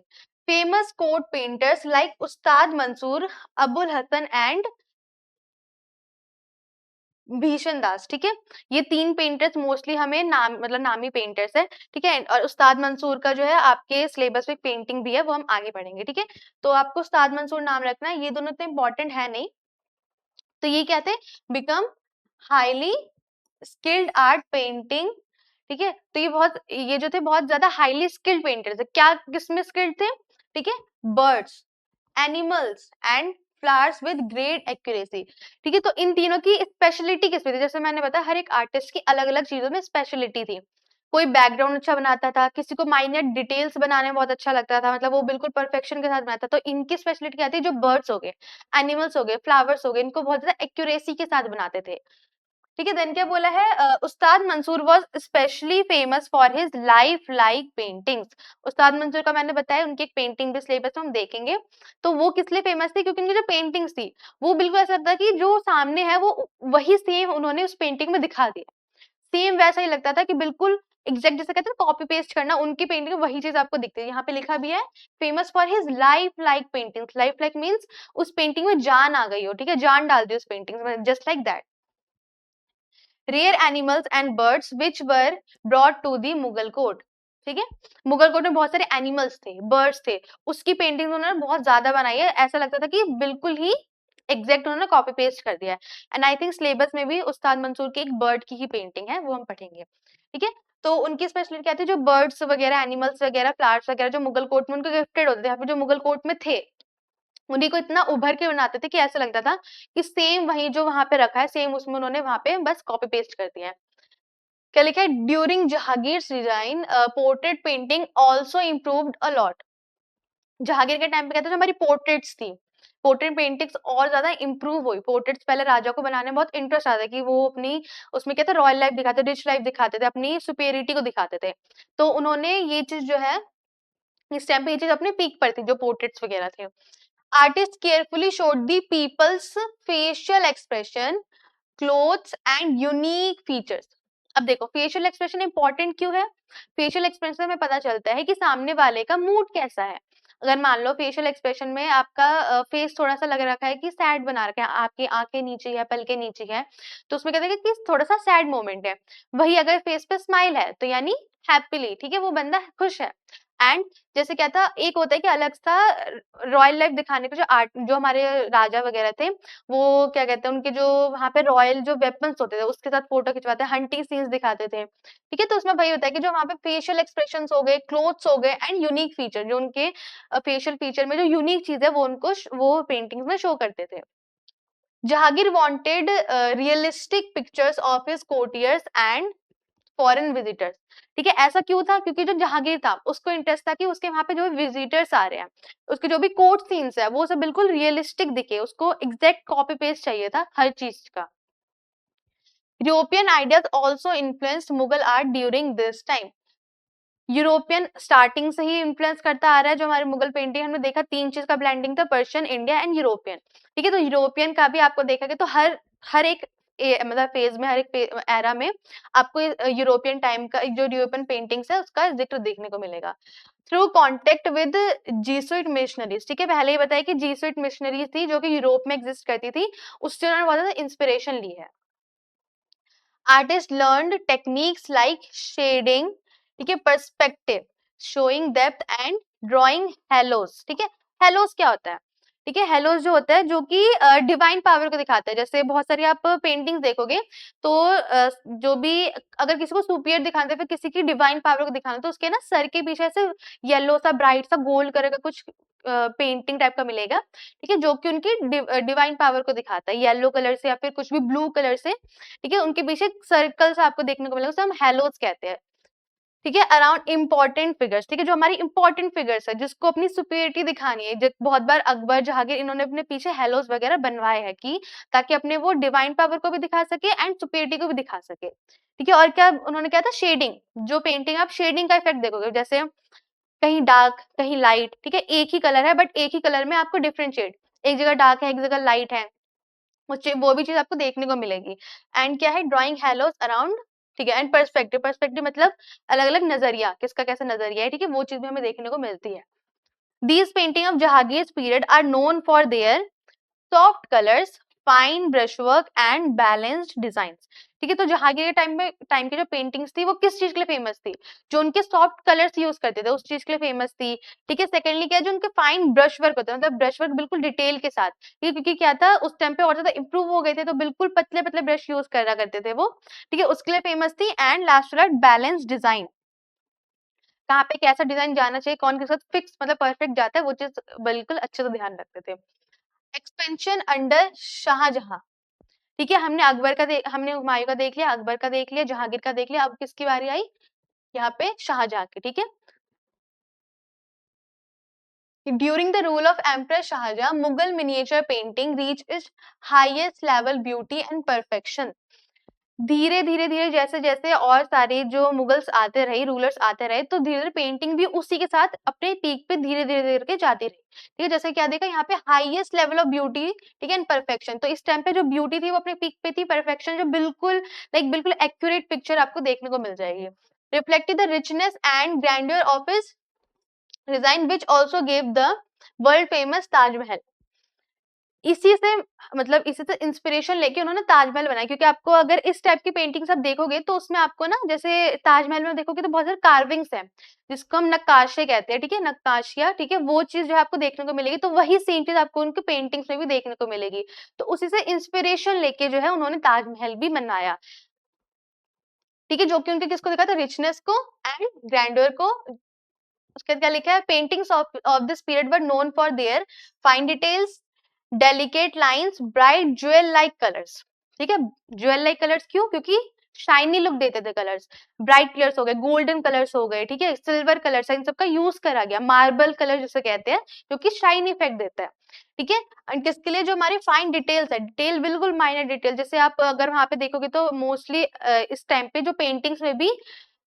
Speaker 1: Famous quote painters like Ustad Mansoor, Abul Hasan and भीषण दास, ठीक है, ये तीन पेंटर्स मोस्टली हमें नाम, मतलब नामी पेंटर्स है। ठीक है, और उस्ताद मंसूर का जो है आपके सिलेबस में पेंटिंग भी है, वो हम आगे पढ़ेंगे। ठीक है, तो आपको उस्ताद मंसूर नाम रखना है, ये दोनों इतने इंपॉर्टेंट है नहीं। तो ये क्या थे, become highly skilled art painting. ठीक है, तो ये जो थे बहुत ज्यादा हाईली स्किल्ड पेंटर्स है। क्या किसमें स्किल्ड थे, ठीक है, birds, animals and flowers with great accuracy. ठीक है, तो इन तीनों की स्पेशलिटी किसमें थी, जैसे मैंने बताया हर एक आर्टिस्ट की अलग अलग चीजों में स्पेशलिटी थी। कोई बैकग्राउंड अच्छा बनाता था, किसी को माइनर डिटेल्स बनाने में बहुत अच्छा लगता था, मतलब वो बिल्कुल परफेक्शन के साथ बनाता। तो इनकी स्पेशलिटी क्या थी, जो बर्ड्स हो गए, एनिमल्स हो गए, फ्लावर्स हो गए, इनको बहुत ज्यादा एक्यूरेसी के साथ बनाते थे। ठीक है, देन क्या बोला है, Ustad Mansur was specially famous for his life like paintings. Ustad Mansur का मैंने बताया, उनकी एक पेंटिंग भी सिलेबस में हम देखेंगे। तो वो किस लिए फेमस थी, क्योंकि उनकी जो पेंटिंग्स थी वो बिल्कुल ऐसा लगता कि जो सामने है वो वही सेम उन्होंने उस पेंटिंग में दिखा दिया। सेम वैसा ही लगता था कि बिल्कुल एग्जैक्ट, जैसे कहते हैं कॉपी पेस्ट करना, उनकी पेंटिंग में वही चीज आपको दिखती है। यहाँ पे लिखा भी है, famous for his life like paintings. Life like means उस पेंटिंग में जान आ गई हो, ठीक है, जान डाल दी उस पेंटिंग में, just like that. Rare animals and birds which were brought to the Mughal court. ठीक है, मुगल कोर्ट में बहुत सारे एनिमल्स थे, बर्ड्स थे, उसकी पेंटिंग उन्होंने बहुत ज्यादा बनाई है, ऐसा लगता था कि बिल्कुल ही एग्जैक्ट उन्होंने कॉपी पेस्ट कर दिया है। एंड आई थिंक सिलेबस में भी उस्ताद मंसूर की एक बर्ड की ही पेंटिंग है, वो हम पढ़ेंगे। ठीक है, तो उनकी स्पेशलिटी क्या थी, जो बर्ड्स वगैरह, एनिमल्स वगैरह, फ्लावर्स वगैरह जो मुगल कोर्ट में उनको गिफ्टेड होते थे, यहाँ पे जो मुगल कोर्ट में थे उन्हीं को इतना उभर के बनाते थे कि ऐसा लगता था कि सेम वही जो वहां पे रखा है, सेम उसमें उन्होंने वहां पे बस कॉपी पेस्ट कर दिया है। क्या लिखा है, during Jahangir design portrait painting also improved a lot. Jahangir के टाइम पे कहते हैं जो हमारी पोर्ट्रेट्स थी, पोर्ट्रेट पेंटिंग्स और ज्यादा इंप्रूव हुई। पोर्ट्रेट्स पहले राजा को बनाने में बहुत इंटरेस्ट आता है कि वो अपनी उसमें कहते हैं रॉयल लाइफ दिखाते, रिच लाइफ दिखाते थे, अपनी सुपेरिटी को दिखाते थे। तो उन्होंने ये चीज जो है, इस टाइम पे ये चीज अपने पीक पर थी, जो पोर्ट्रेट्स वगैरह थे। Artist carefully showed the people's facial expression, clothes and unique features. अब देखो फेशियल एक्सप्रेशन इंपॉर्टेंट क्यों है, फेशियल एक्सप्रेशन में पता चलता है कि सामने वाले का मूड कैसा है। अगर मान लो फेशियल एक्सप्रेशन में आपका फेस थोड़ा सा लग रखा है कि सैड बना रखा है, आपकी आंखें नीचे है, पलके नीचे है, तो उसमें कहते हैं कि थोड़ा सा सैड मोमेंट है। वही अगर फेस पे स्माइल है तो यानी हैप्पीली, ठीक है, वो बंदा खुश है। एंड जैसे क्या था, एक होता है कि अलग सा रॉयल लाइफ दिखाने के जो आर्ट, जो हमारे राजा वगैरह थे, वो क्या कहते हैं, उनके जो वहां पे रॉयल जो वेपन्स होते थे उसके साथ फोटो खिंचवाते हैं, हंटिंग सीन्स दिखाते थे। ठीक है, तो उसमें वही होता है कि जो वहां पे फेशियल एक्सप्रेशंस हो गए, क्लोथ्स हो गए एंड यूनिक फीचर, जो उनके फेशियल फीचर में जो यूनिक चीज है वो उनको वो पेंटिंग्स में शो करते थे। Jahangir wanted realistic pictures of his courtiers and foreign visitors. ठीक है, ऐसा क्यों था, क्योंकि जो जहांगीर था उसको इंटरेस्ट था कि उसके वहां पे जो विजिटर्स आ रहे हैं, उसके जो भी कोर्ट सीन्स है वो सब बिल्कुल रियलिस्टिक दिखे, उसको एग्जैक्ट कॉपी पेस्ट चाहिए था हर चीज का। European ideas also influenced Mughal art during this time. European starting से ही इन्फ्लुएंस करता आ रहा है, जो हमारे मुगल पेंटिंग हमने देखा तीन चीज का ब्लेंडिंग था, पर्शियन, इंडिया एंड यूरोपियन। ठीक है, तो यूरोपियन का भी आपको देखा कि तो हर हर एक मतलब फेज में, हर एक एरा में आपको यूरोपियन टाइम का जो यूरोपियन पेंटिंग्स है उसका जिक्र देखने को मिलेगा। Through contact with Jesuit missionaries. ठीक है, पहले ही बताया कि जीसुइट मिशनरीज थी जो कि यूरोप में एग्जिस्ट करती थी, उससे उन्होंने बहुत ज्यादा इंस्पिरेशन ली है। Artist learned techniques like shading, ठीक है, perspective, showing depth and drawing halos, ठीक है। हेलोस क्या होता है? ठीक है, हेलोस जो होता है जो कि डिवाइन पावर को दिखाता है। जैसे बहुत सारी आप पेंटिंग्स देखोगे तो जो भी अगर किसी को सुपीरियर दिखाते हैं, फिर किसी की डिवाइन पावर को दिखाना, तो उसके ना सर के पीछे से येलो सा ब्राइट सा गोल्ड कलर का कुछ पेंटिंग टाइप का मिलेगा, ठीक है, जो कि उनकी डिवाइन पावर को दिखाता है, येलो कलर से या फिर कुछ भी ब्लू कलर से, ठीक है, उनके पीछे सर्कल्स आपको देखने को मिलेगा, उसे हम हेलोस कहते हैं, ठीक है, अराउंड इंपॉर्टेंट फिगर्स, ठीक है, जो हमारी इंपॉर्टेंट फिगर्स है जिसको अपनी सुपीरियरिटी दिखानी है। बहुत बार अकबर, जहांगीर, इन्होंने अपने पीछे हेलोस वगैरह बनवाए हैं कि ताकि अपने वो डिवाइन पावर को भी दिखा सके एंड सुपीरियरिटी को भी दिखा सके, ठीक है। और क्या उन्होंने क्या था, शेडिंग, जो पेंटिंग आप शेडिंग का इफेक्ट देखोगे, जैसे कहीं डार्क कहीं लाइट, ठीक है, एक ही कलर है बट एक ही कलर में आपको डिफरेंट शेड, एक जगह डार्क है एक जगह लाइट है, वो भी चीज आपको देखने को मिलेगी। एंड क्या है, ड्राइंग हेलोस अराउंड, ठीक है, एंड पर्सपेक्टिव, पर्सपेक्टिव मतलब अलग अलग नजरिया, किसका कैसा नजरिया है, ठीक है, वो चीज भी हमें देखने को मिलती है। These painting of Jahangir period are known for their soft colours, fine brush work and balanced designs, ठीक है। तो जहांगीर के टाइम की जो पेंटिंग्स थी वो किस चीज के लिए फेमस थी? जो उनके सॉफ्ट कलर्स यूज करते थे उस चीज के लिए फेमस थी, ठीक है। सेकेंडली क्या है, जो उनके फाइन ब्रश वर्क होता है, मतलब ब्रश वर्क बिल्कुल डिटेल के साथ, ठीक है, क्योंकि क्या था उस टाइम पे और ज्यादा इंप्रूव हो गए थे, तो बिल्कुल पतले पतले ब्रश यूज करा करते थे वो, ठीक है, उसके लिए फेमस थी। एंड लास्ट वाला बैलेंस डिजाइन, कहाँ पे कैसा डिजाइन जाना चाहिए, कौन के साथ फिक्स मतलब परफेक्ट जाता है, वो चीज बिल्कुल अच्छे से ध्यान रखते थे। एक्सपेंशन अंडर शाहजहां, ठीक है, हमने हुमायूं का देख लिया, अकबर का देख लिया, जहांगीर का देख लिया, अब किसकी बारी आई, यहाँ पे शाहजहां की, ठीक है। During the rule of emperor Shah Jahan, Mughal miniature painting reach its highest level beauty and perfection. धीरे धीरे धीरे जैसे जैसे और सारे जो मुगल्स आते रहे, रूलर्स आते रहे, तो धीरे धीरे पेंटिंग भी उसी के साथ अपने पीक पे धीरे धीरे धीरे के जाती रही, ठीक है। जैसे क्या देखा यहाँ पे, हाईएस्ट लेवल ऑफ ब्यूटी, ठीक है, एंड परफेक्शन, तो इस टाइम पे जो ब्यूटी थी वो अपने पीक पे थी, परफेक्शन जो बिल्कुल बिल्कुल एक्यूरेट पिक्चर आपको देखने को मिल जाएगी। Reflected the richness and grandeur of his design which also gave the world famous Taj Mahal. इसी से इसी से इंस्पिरेशन लेके उन्होंने ताजमहल बनाया, क्योंकि आपको अगर इस टाइप की पेंटिंग्स आप देखोगे तो उसमें आपको ना, जैसे ताजमहल में देखोगे तो बहुत सारे कार्विंग्स हैं जिसको हम नक्काशे कहते हैं, ठीक है, नक्काशिया, ठीक है, वो चीज जो है आपको देखने को मिलेगी, तो वही सेम चीज आपको उनके पेंटिंग्स में भी देखने को मिलेगी। तो उसी से इंस्पिरेशन लेके जो है उन्होंने ताजमहल भी बनाया, ठीक है, जो कि उनके किसको दिखा था, रिचनेस को एंड ग्रैंडर को। उसके बाद क्या लिखा है, paintings of this period were known for there fine details, delicate lines, bright jewel like colours, ठीक है। ज्वेल लाइक कलर्स क्यों? क्योंकि शाइनी लुक देते थे कलर्स, ब्राइट कलर्स हो गए, गोल्डन कलर्स हो गए, ठीक है, सिल्वर कलर्स, इन सबका यूज करा गया, मार्बल कलर जिसे कहते हैं, जो कि शाइनी इफेक्ट देता है, ठीक है। एंड किसके लिए, जो हमारी फाइन डिटेल्स है, डिटेल बिल्कुल माइनर डिटेल, जैसे आप अगर वहां पे देखोगे तो मोस्टली इस टाइम पे जो पेंटिंग्स में भी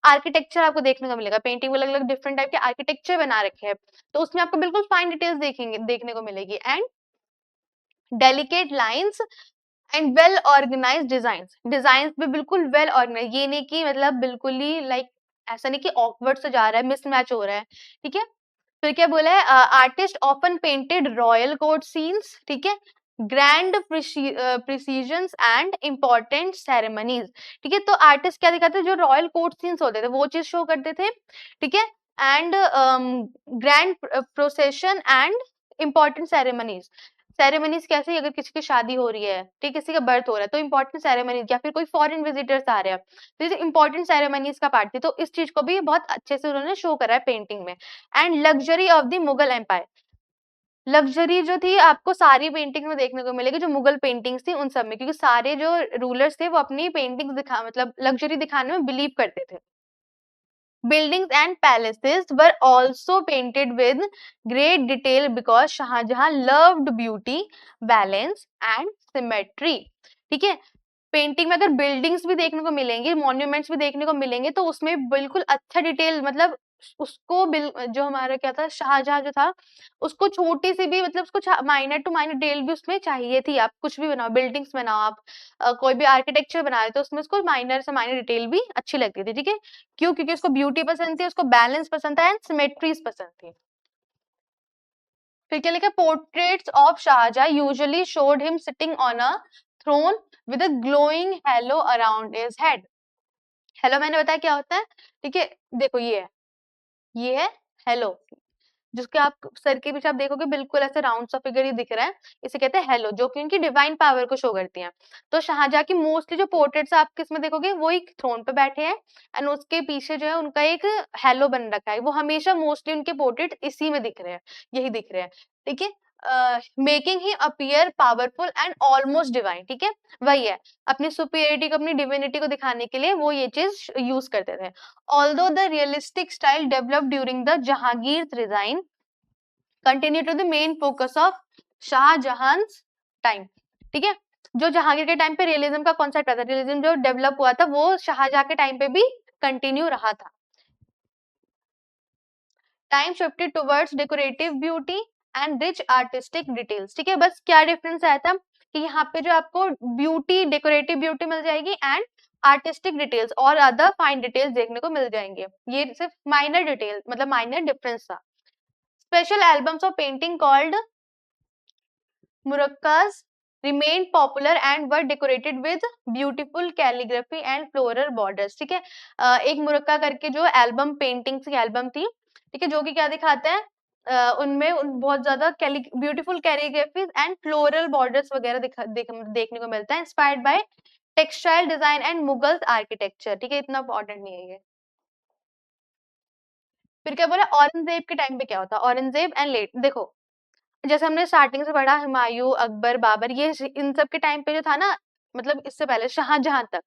Speaker 1: आर्किटेक्चर आपको देखने को मिलेगा, पेंटिंग में अलग अलग डिफरेंट टाइप के आर्किटेक्चर बना रखे हैं, तो उसमें आपको बिल्कुल फाइन डिटेल्स देखने को मिलेगी। And delicate lines and well organised designs, designs भी बिल्कुल वेल ऑर्गेनाइज, ये नहीं कि बिल्कुल ही ऐसा नहीं कि ऑकवर्ड से जा रहा है, मिसमैच हो रहा है, ठीक है। फिर क्या बोला है, artist often painted royal court scenes, ठीक है, ग्रैंड प्रिसीजंस एंड इम्पोर्टेंट सेरेमनीज, ठीक है। तो आर्टिस्ट क्या दिखाते थे, जो रॉयल कोर्ट सीन्स होते थे वो चीज शो करते थे, ठीक है। And grand procession and important ceremonies कैसे, अगर किसी की शादी हो रही है, ठीक, किसी का बर्थ हो रहा है, तो इंपॉर्टेंट सेरेमनीज, या फिर कोई फॉरेन विजिटर्स आ रहे हैं, तो ये इंपॉर्टेंट सेरेमनीज का पार्ट थी, तो इस चीज को भी बहुत अच्छे से उन्होंने शो करा है पेंटिंग में। And luxury of the Mughal empire, luxury जो थी आपको सारी पेंटिंग में देखने को मिलेगी, जो मुगल पेंटिंग्स थी उन सब में, क्योंकि सारे जो रूलर्स थे वो अपनी पेंटिंग्स लग्जरी दिखाने में बिलीव करते थे। Buildings and palaces were also painted with great detail because Shahjahan loved beauty, balance and symmetry. ठीक है, पेंटिंग में अगर बिल्डिंग्स भी देखने को मिलेंगे, मॉन्यूमेंट्स भी देखने को मिलेंगे, तो उसमें बिल्कुल अच्छा डिटेल उसको जो हमारा क्या था, शाहजहां जो था, उसको छोटी सी भी उसको माइनर टू माइनर डिटेल भी उसमें चाहिए थी। आप कुछ भी बनाओ, बिल्डिंग्स बनाओ, आप कोई भी आर्किटेक्चर बना रहे तो उसमें उसको माइनर से माइनर डिटेल भी अच्छी लगती थी, ठीक है। क्यों? क्योंकि उसको ब्यूटी पसंद थी, उसको बैलेंस पसंद था एंड सिमेट्रीज पसंद थी। फिर क्या लिखा, portraits of Shah Jahan usually showed him sitting on a throne with a glowing halo around his head. Halo मैंने बताया क्या होता है, ठीक है, देखो ये है हेलो, जिसके आप सर के पीछे आप देखोगे बिल्कुल ऐसे राउंड सा फिगर ही दिख रहा है, इसे कहते हैं हेलो, जो कि उनकी डिवाइन पावर को शो करती हैं। तो शाहजहां की मोस्टली जो पोर्ट्रेट्स आप किसमें देखोगे, वो एक थ्रोन पे बैठे हैं एंड उसके पीछे जो है उनका एक हेलो बन रखा है, वो हमेशा मोस्टली उनके पोर्ट्रेट इसी में दिख रहे हैं, यही दिख रहे हैं, ठीक है, making he appear powerful and almost divine, ठीक है, वही है, अपनी सुपीरियरिटी को, अपनी डिविनिटी को दिखाने के लिए वो ये चीज यूज करते थे। Although the realistic style developed during the Jahangir design continue to the main focus of Shah Jahan's time, ठीक है, जो जहांगीर के टाइम पे रियलिज्म का कॉन्सेप्ट आता, रियलिज्म जो डेवलप हुआ था वो शाहजहां के टाइम पे भी कंटिन्यू रहा था। Time shifted towards decorative beauty and rich artistic details, ठीक है, बस क्या डिफरेंस आया था कि यहाँ पे जो आपको ब्यूटी, डेकोरेटिव ब्यूटी मिल जाएगी एंड आर्टिस्टिक डिटेल्स और अदर फाइन डिटेल्स देखने को मिल जाएंगे, ये सिर्फ माइनर डिटेल, मतलब माइनर डिफरेंस था। Special albums of painting called muraqqas remained popular and were decorated with beautiful calligraphy and floral borders, ठीक है, एक मुरक्का करके जो एल्बम, पेंटिंग्स की एल्बम थी, ठीक है, जो कि क्या दिखाता है, उनमें बहुत ज्यादा ब्यूटीफुल कैलीग्राफीज एंड फ्लोरल बॉर्डर्स वगैरह देखने को मिलता है, inspired by textile design and Mughal architecture, ठीक है, इतना इंपॉर्टेंट नहीं है ये। फिर क्या बोला, औरंगजेब के टाइम पे क्या होता, औरंगजेब एंड लेट, देखो जैसे हमने स्टार्टिंग से पढ़ा, हुमायूं, अकबर, बाबर, ये इन सब के टाइम पे जो था ना, मतलब इससे पहले शाहजहां तक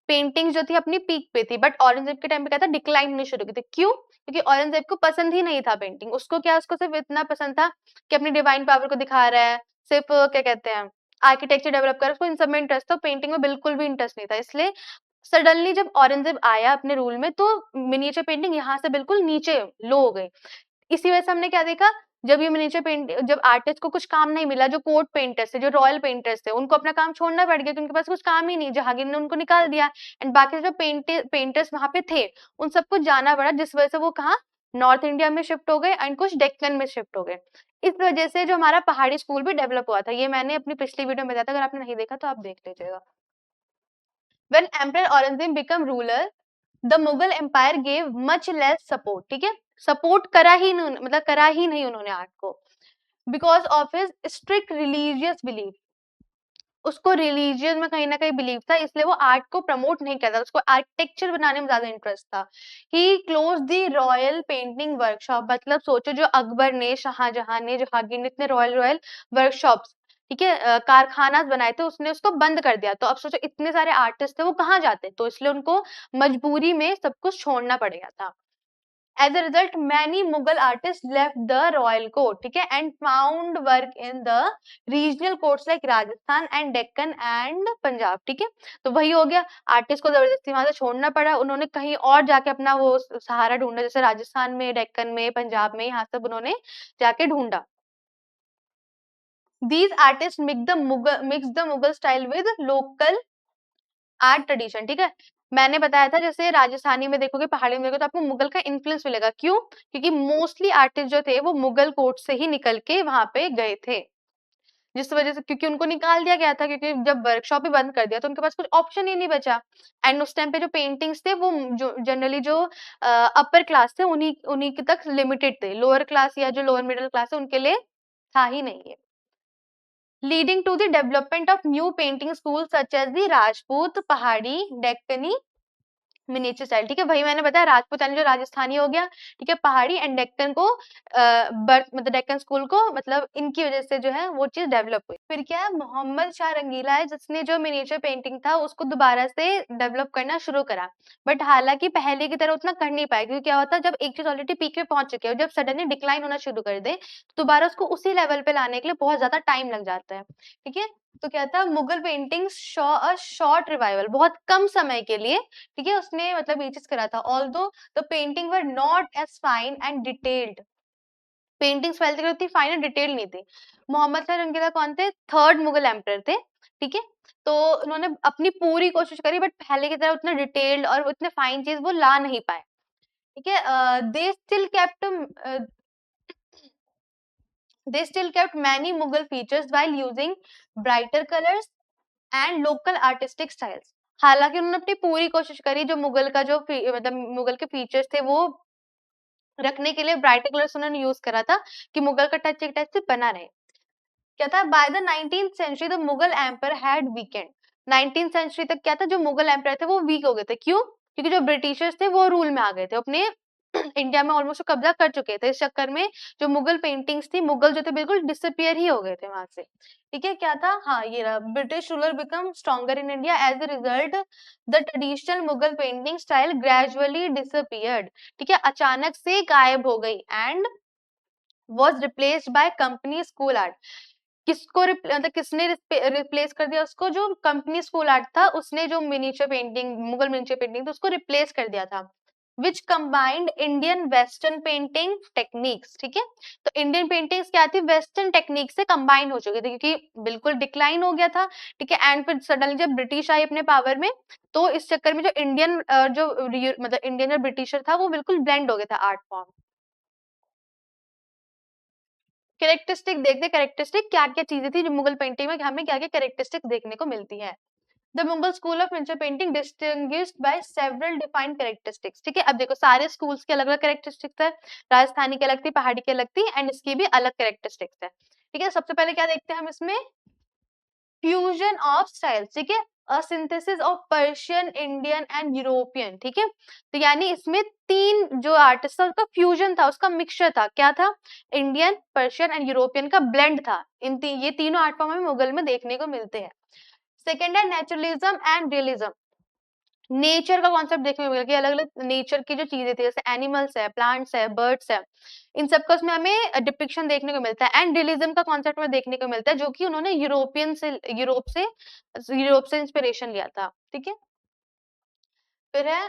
Speaker 1: पेंटिंग जो थी अपनी पीक पे थी, बट औरंगजेब के टाइम पे क्या था, डिक्लाइन होनी शुरू की थी, क्यों, क्योंकि औरंगजेब को पसंद ही नहीं था पेंटिंग, उसको क्या, उसको सिर्फ इतना पसंद था कि अपनी डिवाइन पावर को दिखा रहा है, सिर्फ क्या कहते हैं आर्किटेक्चर डेवलप कर, उसको इन सब में इंटरेस्ट था, पेंटिंग में बिल्कुल भी इंटरेस्ट नहीं था, इसलिए सडनली जब औरंगजेब आया अपने रूल में तो मिनिएचर पेंटिंग यहाँ से बिल्कुल नीचे लो हो गई। इसी वजह से हमने क्या देखा, जब ये मिनिएचर पेंट, जब आर्टिस्ट को कुछ काम नहीं मिला, जो कोर्ट पेंटर्स थे, जो रॉयल पेंटर्स थे, उनको अपना काम छोड़ना पड़ गया क्योंकि उनके पास कुछ काम ही नहीं, जहांगीर ने उनको निकाल दिया एंड बाकी जो पेंटर्स वहां पे थे उन सबको जाना पड़ा, जिस वजह से वो कहा नॉर्थ इंडिया में शिफ्ट हो गए एंड कुछ डेक्कन में शिफ्ट हो गए। इस वजह से जो हमारा पहाड़ी स्कूल भी डेवलप हुआ था, ये मैंने अपनी पिछली वीडियो में बताया था, अगर आपने नहीं देखा तो आप देख लीजिएगा। When Emperor Aurangzeb became ruler, the Mughal Empire gave much less support, ठीक है, सपोर्ट करा ही नहीं, मतलब करा ही नहीं उन्होंने आर्ट को, because of his strict religious belief, उसको रिलीजियस में कहीं ना कहीं बिलीव था, इसलिए वो आर्ट को प्रमोट नहीं करता, उसको आर्किटेक्चर बनाने में ज्यादा इंटरेस्ट था। He close the royal painting workshop, मतलब सोचो जो अकबर ने, शाहजहां ने, जहांगीर ने इतने रॉयल रॉयल वर्कशॉप्स, ठीक है, कारखाना बनाए थे, उसने उसको बंद कर दिया, तो अब सोचो इतने सारे आर्टिस्ट थे वो कहाँ जाते, तो इसलिए उनको मजबूरी में सब कुछ छोड़ना पड़ गया था। As a result, many Mughal artists left the royal court, ठीक है, and found work in the regional courts like Rajasthan and Deccan and Punjab, ठीक है, तो वही हो गया, आर्टिस्ट को जबरदस्ती वहां से छोड़ना पड़ा, उन्होंने कहीं और जाके अपना वो सहारा ढूंढा, जैसे राजस्थान में, डेक्कन में, पंजाब में, यहाँ सब उन्होंने जाके ढूंढा। These artists mix the Mughal style with local art tradition, ठीक है, मैंने बताया था जैसे राजस्थानी में देखोगे, पहाड़ी में देखोगे तो आपको मुगल का इन्फ्लुएंस मिलेगा, क्यों, क्योंकि मोस्टली आर्टिस्ट जो थे वो मुगल कोर्ट से ही निकल के वहां पे गए थे, जिस वजह से, क्योंकि उनको निकाल दिया गया था, क्योंकि जब वर्कशॉप ही बंद कर दिया तो उनके पास कुछ ऑप्शन ही नहीं बचा, एंड उस टाइम पे जो पेंटिंग्स थे वो जो जनरली जो अपर क्लास थे उन्हीं उन्हीं तक लिमिटेड थे, लोअर क्लास या जो लोअर मिडिल क्लास है उनके लिए था ही नहीं है, leading to the development of new painting schools such as the Rajput, Pahadi, Deccani miniature style, ठीक है, वही मैंने बताया, राजपूत यानी जो राजस्थानी हो गया, ठीक है, पहाड़ी एंड डेक्कन को बर्थ, मतलब डेक्कन स्कूल को, मतलब इनकी वजह से जो है वो चीज डेवलप हुई। फिर क्या है, मोहम्मद शाह रंगीला है जिसने जो मिनिएचर पेंटिंग था उसको दोबारा से डेवलप करना शुरू करा, बट हालांकि पहले की तरह उतना कर नहीं पाया, क्योंकि क्या होता है जब एक चीज ऑलरेडी पीक पे पहुंच चुकी है, जब सडनली डिक्लाइन होना शुरू कर दे तो दोबारा उसको उसी लेवल पे लाने के लिए बहुत ज्यादा टाइम लग जाता है, ठीक है, तो क्या था, Mughal paintings Shaw a short revival, बहुत कम समय के लिए, ठीक है, उसने मतलब ये चीज करा था, although the painting were not as fine and detailed, paintings पहले उतनी फाइन एंड डिटेल नहीं थी। मोहम्मद शाह रंगीला कौन थे, थर्ड मुगल एम्परर थे, ठीक है, तो उन्होंने अपनी पूरी कोशिश करी बट पहले की तरह उतना डिटेल्ड और उतने फाइन चीज वो ला नहीं पाए, ठीक है, they still kept many Mughal features while using brighter colors and local artistic styles. हालांकि उन्होंने अपनी पूरी कोशिश करी जो मुगल का जो मतलब मुगल के फीचर्स थे वो रखने के लिए, ब्राइट कलर्स उन्होंने यूज करा था कि मुगल का टच एक टाइप से बना रहे। क्या था, by the 19th century the Mughal empire had weakened. 19th century तक क्या था, जो मुगल एम्पायर थे वो वीक हो गए थे। क्यों? क्योंकि जो ब्रिटिशर्स थे वो रूल में आ गए थे, अपने इंडिया में ऑलमोस्ट कब्जा कर चुके थे। इस चक्कर में जो मुगल पेंटिंग्स थी, मुगल जो थे बिल्कुल डिसअपियर ही हो गए थे वहां से। ठीक है, क्या था, हाँ ये रहा, British ruler become stronger in India as a result the traditional Mughal painting style gradually disappeared. ठीक है, अचानक से गायब हो गई and was replaced by company school art. किसको मतलब किसने रिप्लेस कर दिया उसको, जो कंपनी स्कूल आर्ट था उसने जो miniature painting, Mughal miniature painting, तो उसको रिप्लेस कर दिया था। Which combined Indian western painting techniques. ठीक है, तो इंडियन पेंटिंग्स क्या थी, वेस्टर्न टेक्निक से कंबाइन हो चुकी थी, क्योंकि बिल्कुल डिक्लाइन हो गया था। ठीक है, एंड फिर सडनली जब ब्रिटिश आई अपने पावर में, तो इस चक्कर में जो इंडियन जो मतलब इंडियन जो ब्रिटिशर था वो बिल्कुल ब्लेंड हो गया था आर्ट फॉर्म। कैरेक्टरिस्टिक देखते, कैरेक्टरिस्टिक क्या क्या चीजें थी जो मुगल पेंटिंग में, हमें क्या क्या कैरेक्टरिस्टिक देखने को मिलती है। The Mughal school of miniature painting distinguished by several defined characteristics. ठीक है, अब देखो सारे स्कूल्स के अलग अलग कैरेक्टरिस्टिक्स है, राजस्थानी की अलग थी, पहाड़ी की अलग थी, एंड इसकी भी अलग कैरेक्टरिस्टिक्स है। ठीक है, सबसे पहले क्या देखते हैं हम इसमें, फ्यूजन ऑफ स्टाइल। ठीक है, अ synthesis of Persian, Indian and European. ठीक है, तो यानी इसमें तीन जो आर्टिस्ट था उसका फ्यूजन था, उसका मिक्सचर था। क्या था, इंडियन, पर्शियन एंड यूरोपियन का ब्लेंड था। ये तीनों आर्ट फॉर्म हमें मुगल में देखने को मिलते हैं। सेकेंड है नेचुरलिज्म एंड रियलिज्म। नेचर का कॉन्सेप्ट देखने को मिलेगा कि अलग अलग नेचर की जो चीजें थी, जैसे एनिमल्स है, प्लांट्स है, बर्ड्स है, इन सबका उसमें हमें डिपिक्शन देखने को मिलता है। एंड रियलिज्म का कॉन्सेप्ट में देखने को मिलता है, जो कि उन्होंने यूरोप से इंस्पिरेशन लिया था। ठीक है, फिर है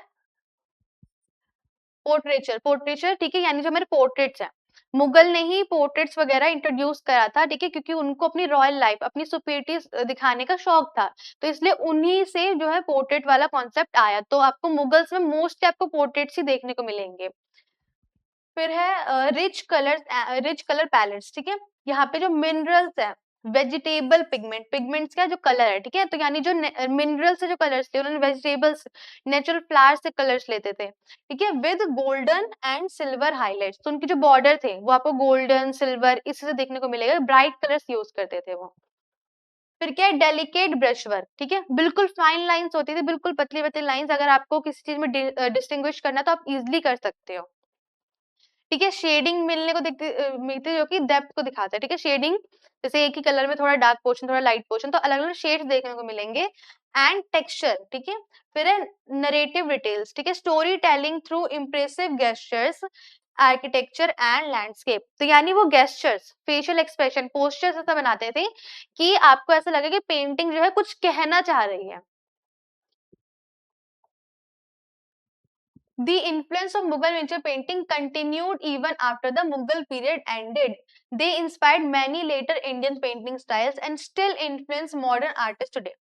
Speaker 1: पोर्ट्रेचर। पोर्ट्रेचर, ठीक है, यानी जो हमारे पोर्ट्रेट्स हैं, मुगल ने ही पोर्ट्रेट्स वगैरह इंट्रोड्यूस करा था। ठीक है, क्योंकि उनको अपनी रॉयल लाइफ, अपनी सुपीरियरिटी दिखाने का शौक था, तो इसलिए उन्हीं से जो है पोर्ट्रेट वाला कॉन्सेप्ट आया। तो आपको मुगल्स में मोस्टली आपको पोर्ट्रेट्स ही देखने को मिलेंगे। फिर है रिच कलर पैलेट्स। ठीक है, यहाँ पे जो मिनरल्स है, वेजिटेबल पिगमेंट, पिगमेंट्स का जो कलर है, ठीक है, तो यानी जो मिनरल से जो कलर्स थे, उन्होंने वेजिटेबल्स, नेचुरल फ्लावर्स से कलर्स लेते थे। ठीक है, with golden and silver highlights. तो उनके जो बॉर्डर थे वो आपको गोल्डन, सिल्वर इसी से देखने को मिलेगा, ब्राइट कलर्स यूज करते थे वो। फिर क्या है, डेलिकेट ब्रश वर्क। ठीक है, बिल्कुल फाइन लाइंस होती थी, बिल्कुल पतली पतली लाइंस। अगर आपको किसी चीज में डिस्टिंग्विश करना है तो आप इजिली कर सकते हो। ठीक है, शेडिंग मिलने को मिलती है, जो कि डेप्थ को दिखाता है। ठीक है, शेडिंग जैसे एक ही कलर में थोड़ा डार्क पोर्शन, थोड़ा लाइट पोर्शन, तो अलग अलग शेड्स देखने को मिलेंगे। And texture. ठीक है, फिर है नरेटिव डिटेल्स। ठीक है, story telling through impressive gestures, architecture and landscape. तो यानी वो गेस्चर्स, फेशियल एक्सप्रेशन, पोस्चर्स ऐसा बनाते थे कि आपको ऐसा लगे कि पेंटिंग जो है कुछ कहना चाह रही है। The influence of Mughal miniature painting continued even after the Mughal period ended. They inspired many later Indian painting styles and still influence modern artists today.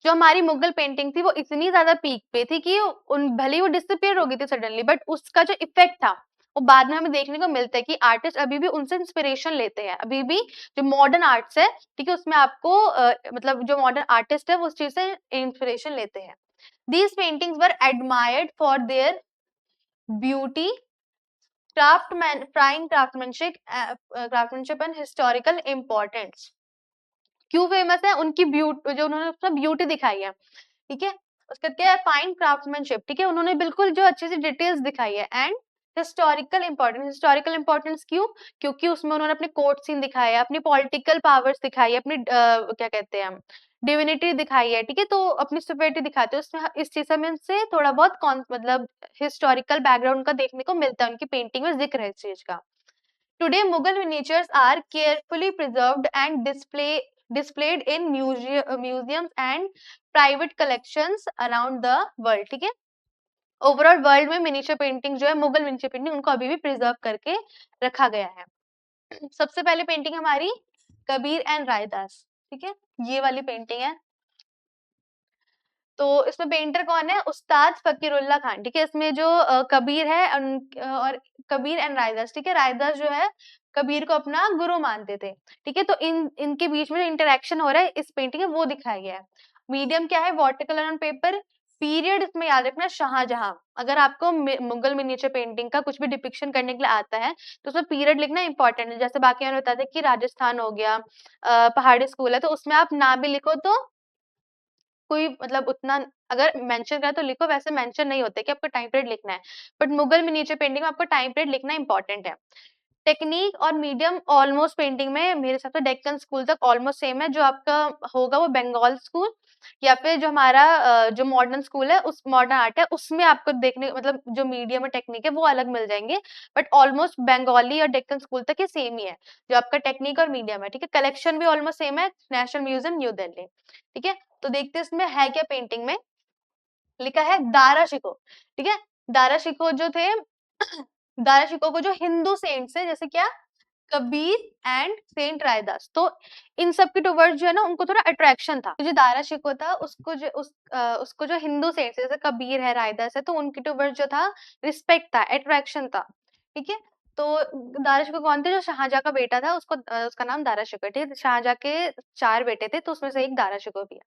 Speaker 1: जो हमारी मुगल पेंटिंग थी वो इतनी ज्यादा पीक पे थी कि उन भले ही वो डिसअपियर हो गई थी सडनली, बट उसका जो इफेक्ट था वो बाद में हमें देखने को मिलता है कि आर्टिस्ट अभी भी उनसे इंस्पिरेशन लेते हैं। अभी भी जो मॉडर्न आर्ट्स है, ठीक है, उसमें आपको मतलब जो मॉडर्न आर्टिस्ट है वो उस चीज से इंस्पिरेशन लेते हैं। These paintings were admired for their beauty, craftsmanship and historical importance। क्यों फेमस है, उनकी ब्यूटी, जो उन्होंने उसमें ब्यूटी दिखाई है। ठीक है, उसका क्या है, फाइन क्राफ्ट्समैनशिप। ठीक है, उन्होंने बिल्कुल जो अच्छे से डिटेल्स दिखाई है। And historical importance. Historical importance क्यों, क्योंकि उसमें उन्होंने अपने कोर्ट सीन दिखाए है, अपनी पॉलिटिकल पावर्स दिखाई है, अपनी क्या कहते हैं, डिविनिटी दिखाई है। ठीक है, तो अपनी सुपरियरिटी दिखाते हैं उसमें। इस चीज में से थोड़ा बहुत मतलब हिस्टोरिकल बैकग्राउंड का देखने को मिलता है, उनकी पेंटिंग में जिक्र है इस चीज का। Today, Mughal miniatures are carefully preserved and displayed in museums and private collections around the world। ठीक है, ओवरऑल वर्ल्ड में मिनिएचर पेंटिंग जो है, मुगल मिनिएचर पेंटिंग, उनको अभी भी प्रिजर्व करके रखा गया है। सबसे पहले पेंटिंग हमारी कबीर एंड रायदास। ठीक है, ये वाली पेंटिंग है। तो इसमें पेंटर कौन है, उस्ताद फकीरुल्लाह खान। ठीक है, इसमें जो कबीर है और कबीर एंड रायदास। ठीक है, रायदास जो है कबीर को अपना गुरु मानते थे। ठीक है, तो इनके बीच में जो इंटरेक्शन हो रहा है इस पेंटिंग में वो दिखाया गया है। मीडियम क्या है, water colour on paper. Period इसमें याद रखना शाहजहां। अगर आपको मुगल मिनिएचर पेंटिंग का कुछ भी डिपिक्शन करने के लिए आता है तो उसमें पीरियड लिखना इंपॉर्टेंट है। जैसे बाकी मैंने बताया था कि राजस्थान हो गया, पहाड़ी स्कूल है, तो उसमें आप ना भी लिखो तो कोई मतलब उतना, अगर मेंशन करा तो लिखो, वैसे मेंशन नहीं होते कि आपको टाइम पीरियड लिखना है, बट मुगल मिनिएचर पेंटिंग में आपको टाइम पीरियड लिखना इंपॉर्टेंट है। टेक्निक और मीडियम ऑलमोस्ट पेंटिंग में मेरे हिसाब से डेक्कन स्कूल तक ऑलमोस्ट सेम है। जो आपका होगा वो बंगाल स्कूल या फिर जो हमारा जो मॉडर्न स्कूल है, उस मॉडर्न आर्ट है, उसमें आपको देखने मतलब जो मीडियम और टेक्निक है वो अलग मिल जाएंगे, बट ऑलमोस्ट बंगाली और डेक्कन स्कूल तक ये सेम ही है जो आपका टेक्निक और मीडियम है। ठीक है, कलेक्शन भी ऑलमोस्ट सेम है, नेशनल म्यूजियम न्यू दिल्ली। ठीक है, तो देखते हैं इसमें है क्या। पेंटिंग में लिखा है दारा शिको। ठीक है, दारा शिको जो थे दारा शिको को जो हिंदू सेंट्स है, जैसे क्या, कबीर एंड सेंट रायदास, तो इन सब के टुवर्ड्स जो है ना उनको थोड़ा अट्रैक्शन था। तो जो दारा शिको था उसको जो उसको जो हिंदू सेंट्स जैसे कबीर है, रायदास है, तो उनके टुवर्ड्स जो था रिस्पेक्ट था, अट्रैक्शन था। ठीक है, तो दारा शिको कौन थे, जो शाहजहां का बेटा था, उसको उसका नाम दारा शिको है। ठीक है, शाहजहां के 4 बेटे थे तो उसमें से एक दारा शिको भी है।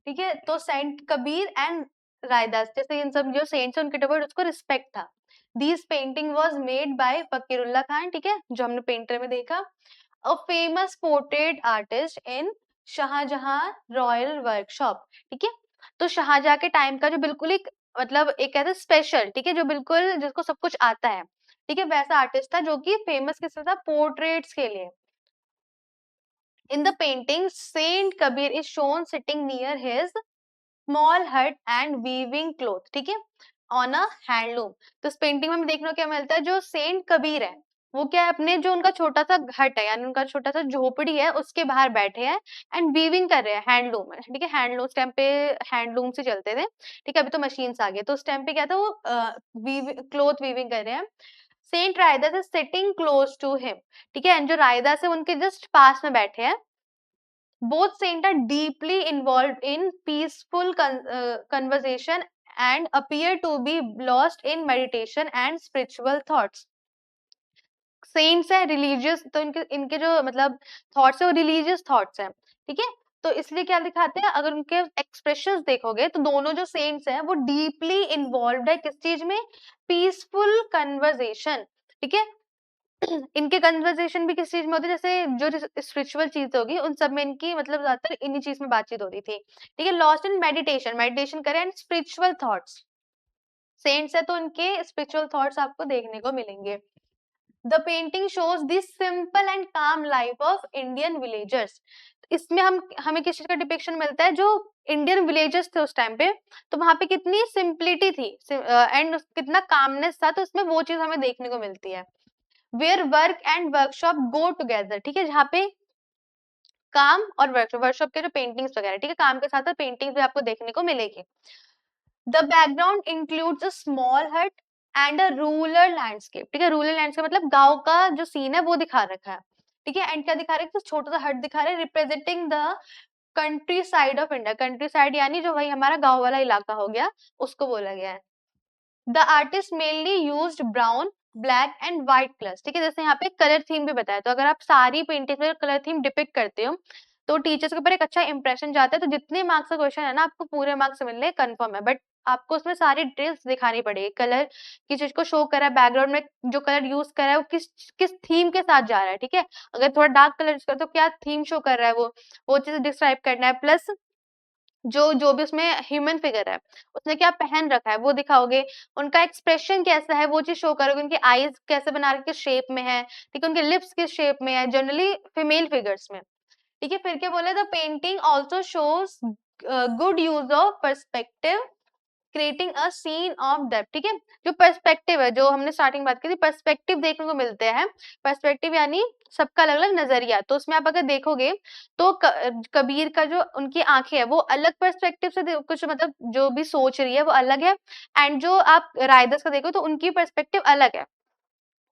Speaker 1: ठीक है, तो सेंट कबीर एंड रायदास जैसे इन सब जो सेंट्स है उनके टुवर्ड उसको रिस्पेक्ट था। This painting was made by Fakirullah Khan. ठीक है, जो हमने पेंटर में देखा, a famous portrait artist in Shah Jahan royal workshop. ठीक है, तो शाहजहां के टाइम का जो बिल्कुल एक मतलब एक कहते हैं स्पेशल, ठीक है, जो बिल्कुल जिसको सब कुछ आता है, ठीक है, वैसा आर्टिस्ट था जो कि फेमस किसमें था, पोर्ट्रेट्स के लिए। In the painting saint Kabir is shown sitting near his small hut and weaving cloth. ठीक है, ऑन अ हैंडलूम। तो इस पेंटिंग में हमें देखने को क्या मिलता है, जो सेंट कबीर है वो क्या है, अपने जो उनका छोटा सा हट है यानी उनका छोटा सा झोपड़ी है उसके बाहर बैठे हैं एंड वीविंग कर रहे हैं हैंडलूम। ठीक है, हैंडलूम उस टाइम पे हैंडलूम से चलते थे। ठीक है, अभी तो मशीन्स आ गए, तो उस टाइम पे क्या था, वो क्लोथ वीविंग कर रहे हैं। Saint Raidas is sitting close to him. ठीक है, एंड जो रायदास है उनके जस्ट पास में बैठे हैं। Both saints are deeply involved in peaceful conversation and appear to be lost in meditation and spiritual thoughts. Saints है रिलीजियस, तो इनके इनके जो मतलब थॉट्स है वो रिलीजियस थॉट्स हैं। ठीक है, तो इसलिए क्या दिखाते हैं, अगर उनके एक्सप्रेशंस देखोगे तो दोनों जो सेंट्स हैं वो डीपली इन्वॉल्व्ड है किस चीज में, पीसफुल कन्वर्सेशन। ठीक है, इनके कन्वर्सेशन भी किस चीज में होते हैं, जैसे जो स्पिरिचुअल चीज होगी उन सब में इनकी मतलब ज्यादातर इन्हीं चीज में बातचीत होती थी। ठीक है, लॉस्ट इन मेडिटेशन, मेडिटेशन करें एंड स्पिरिचुअल थॉट्स। सेंट्स है तो इनके स्पिरिचुअल थॉट्स आपको देखने को मिलेंगे। The painting shows this simple and काम लाइफ ऑफ इंडियन विलेजर्स। इसमें हम हमें किस चीज का डिपिक्शन मिलता है, जो इंडियन विलेजर्स थे उस टाइम पे, तो वहां पे कितनी सिंपलिटी थी एंड कितना कामनेस था, तो इसमें वो चीज हमें देखने को मिलती है। Where work and workshop go together. ठीक है, जहाँ पे काम और वर्कशॉप के जो पेंटिंग्स वगैरह, ठीक है, काम के साथ साथ पेंटिंग्स भी आपको देखने को मिलेगी। The background includes a small hut and a rural landscape. ठीक है, रूरल लैंडस्केप मतलब गांव का जो सीन है वो दिखा रखा है। ठीक है, एंड क्या दिखा रहे हैं, तो छोटा सा हट दिखा रहे हैं representing the country side of India. Country side यानी जो वही हमारा गांव वाला इलाका हो गया, उसको बोला गया है। The artist mainly used brown, black and white colours. ठीक है, जैसे यहाँ पे कलर थीम भी बताया, तो अगर आप सारी पेंटिंग में कलर थीम डिपिक्ट करते हो तो टीचर्स के ऊपर एक अच्छा इंप्रेशन जाता है। तो जितने मार्क्स का क्वेश्चन है ना आपको पूरे मार्क्स मिलने कंफर्म है, बट आपको उसमें सारी डिटेल्स दिखानी पड़ेगी। कलर किस चीज को शो कर रहा है, बैकग्राउंड में जो कलर यूज कर रहा है वो किस किस थीम के साथ जा रहा है। ठीक है, अगर थोड़ा डार्क कलर यूज कर तो क्या थीम शो कर रहा है, वो चीज डिस्क्राइब करना है। प्लस जो जो भी उसमें ह्यूमन फिगर है उसने क्या पहन रखा है वो दिखाओगे, उनका एक्सप्रेशन कैसा है वो चीज शो करोगे, उनकी आईज कैसे बना रखे, किस शेप में है, ठीक है, उनके लिप्स किस शेप में है, जनरली फीमेल फिगर्स में। ठीक है, फिर क्या बोला, the painting also shows good use of perspective creating a scene of depth. ठीक है, जो पर्सपेक्टिव है, जो हमने स्टार्टिंग बात की थी, पर्सपेक्टिव देखने को मिलते हैं। पर्सपेक्टिव यानी सबका अलग अलग नजरिया, तो उसमें आप अगर देखोगे तो कबीर का जो उनकी आंखें है वो अलग पर्सपेक्टिव से कुछ मतलब जो भी सोच रही है वो अलग है, एंड जो आप रायदस का देखो तो उनकी पर्सपेक्टिव अलग है।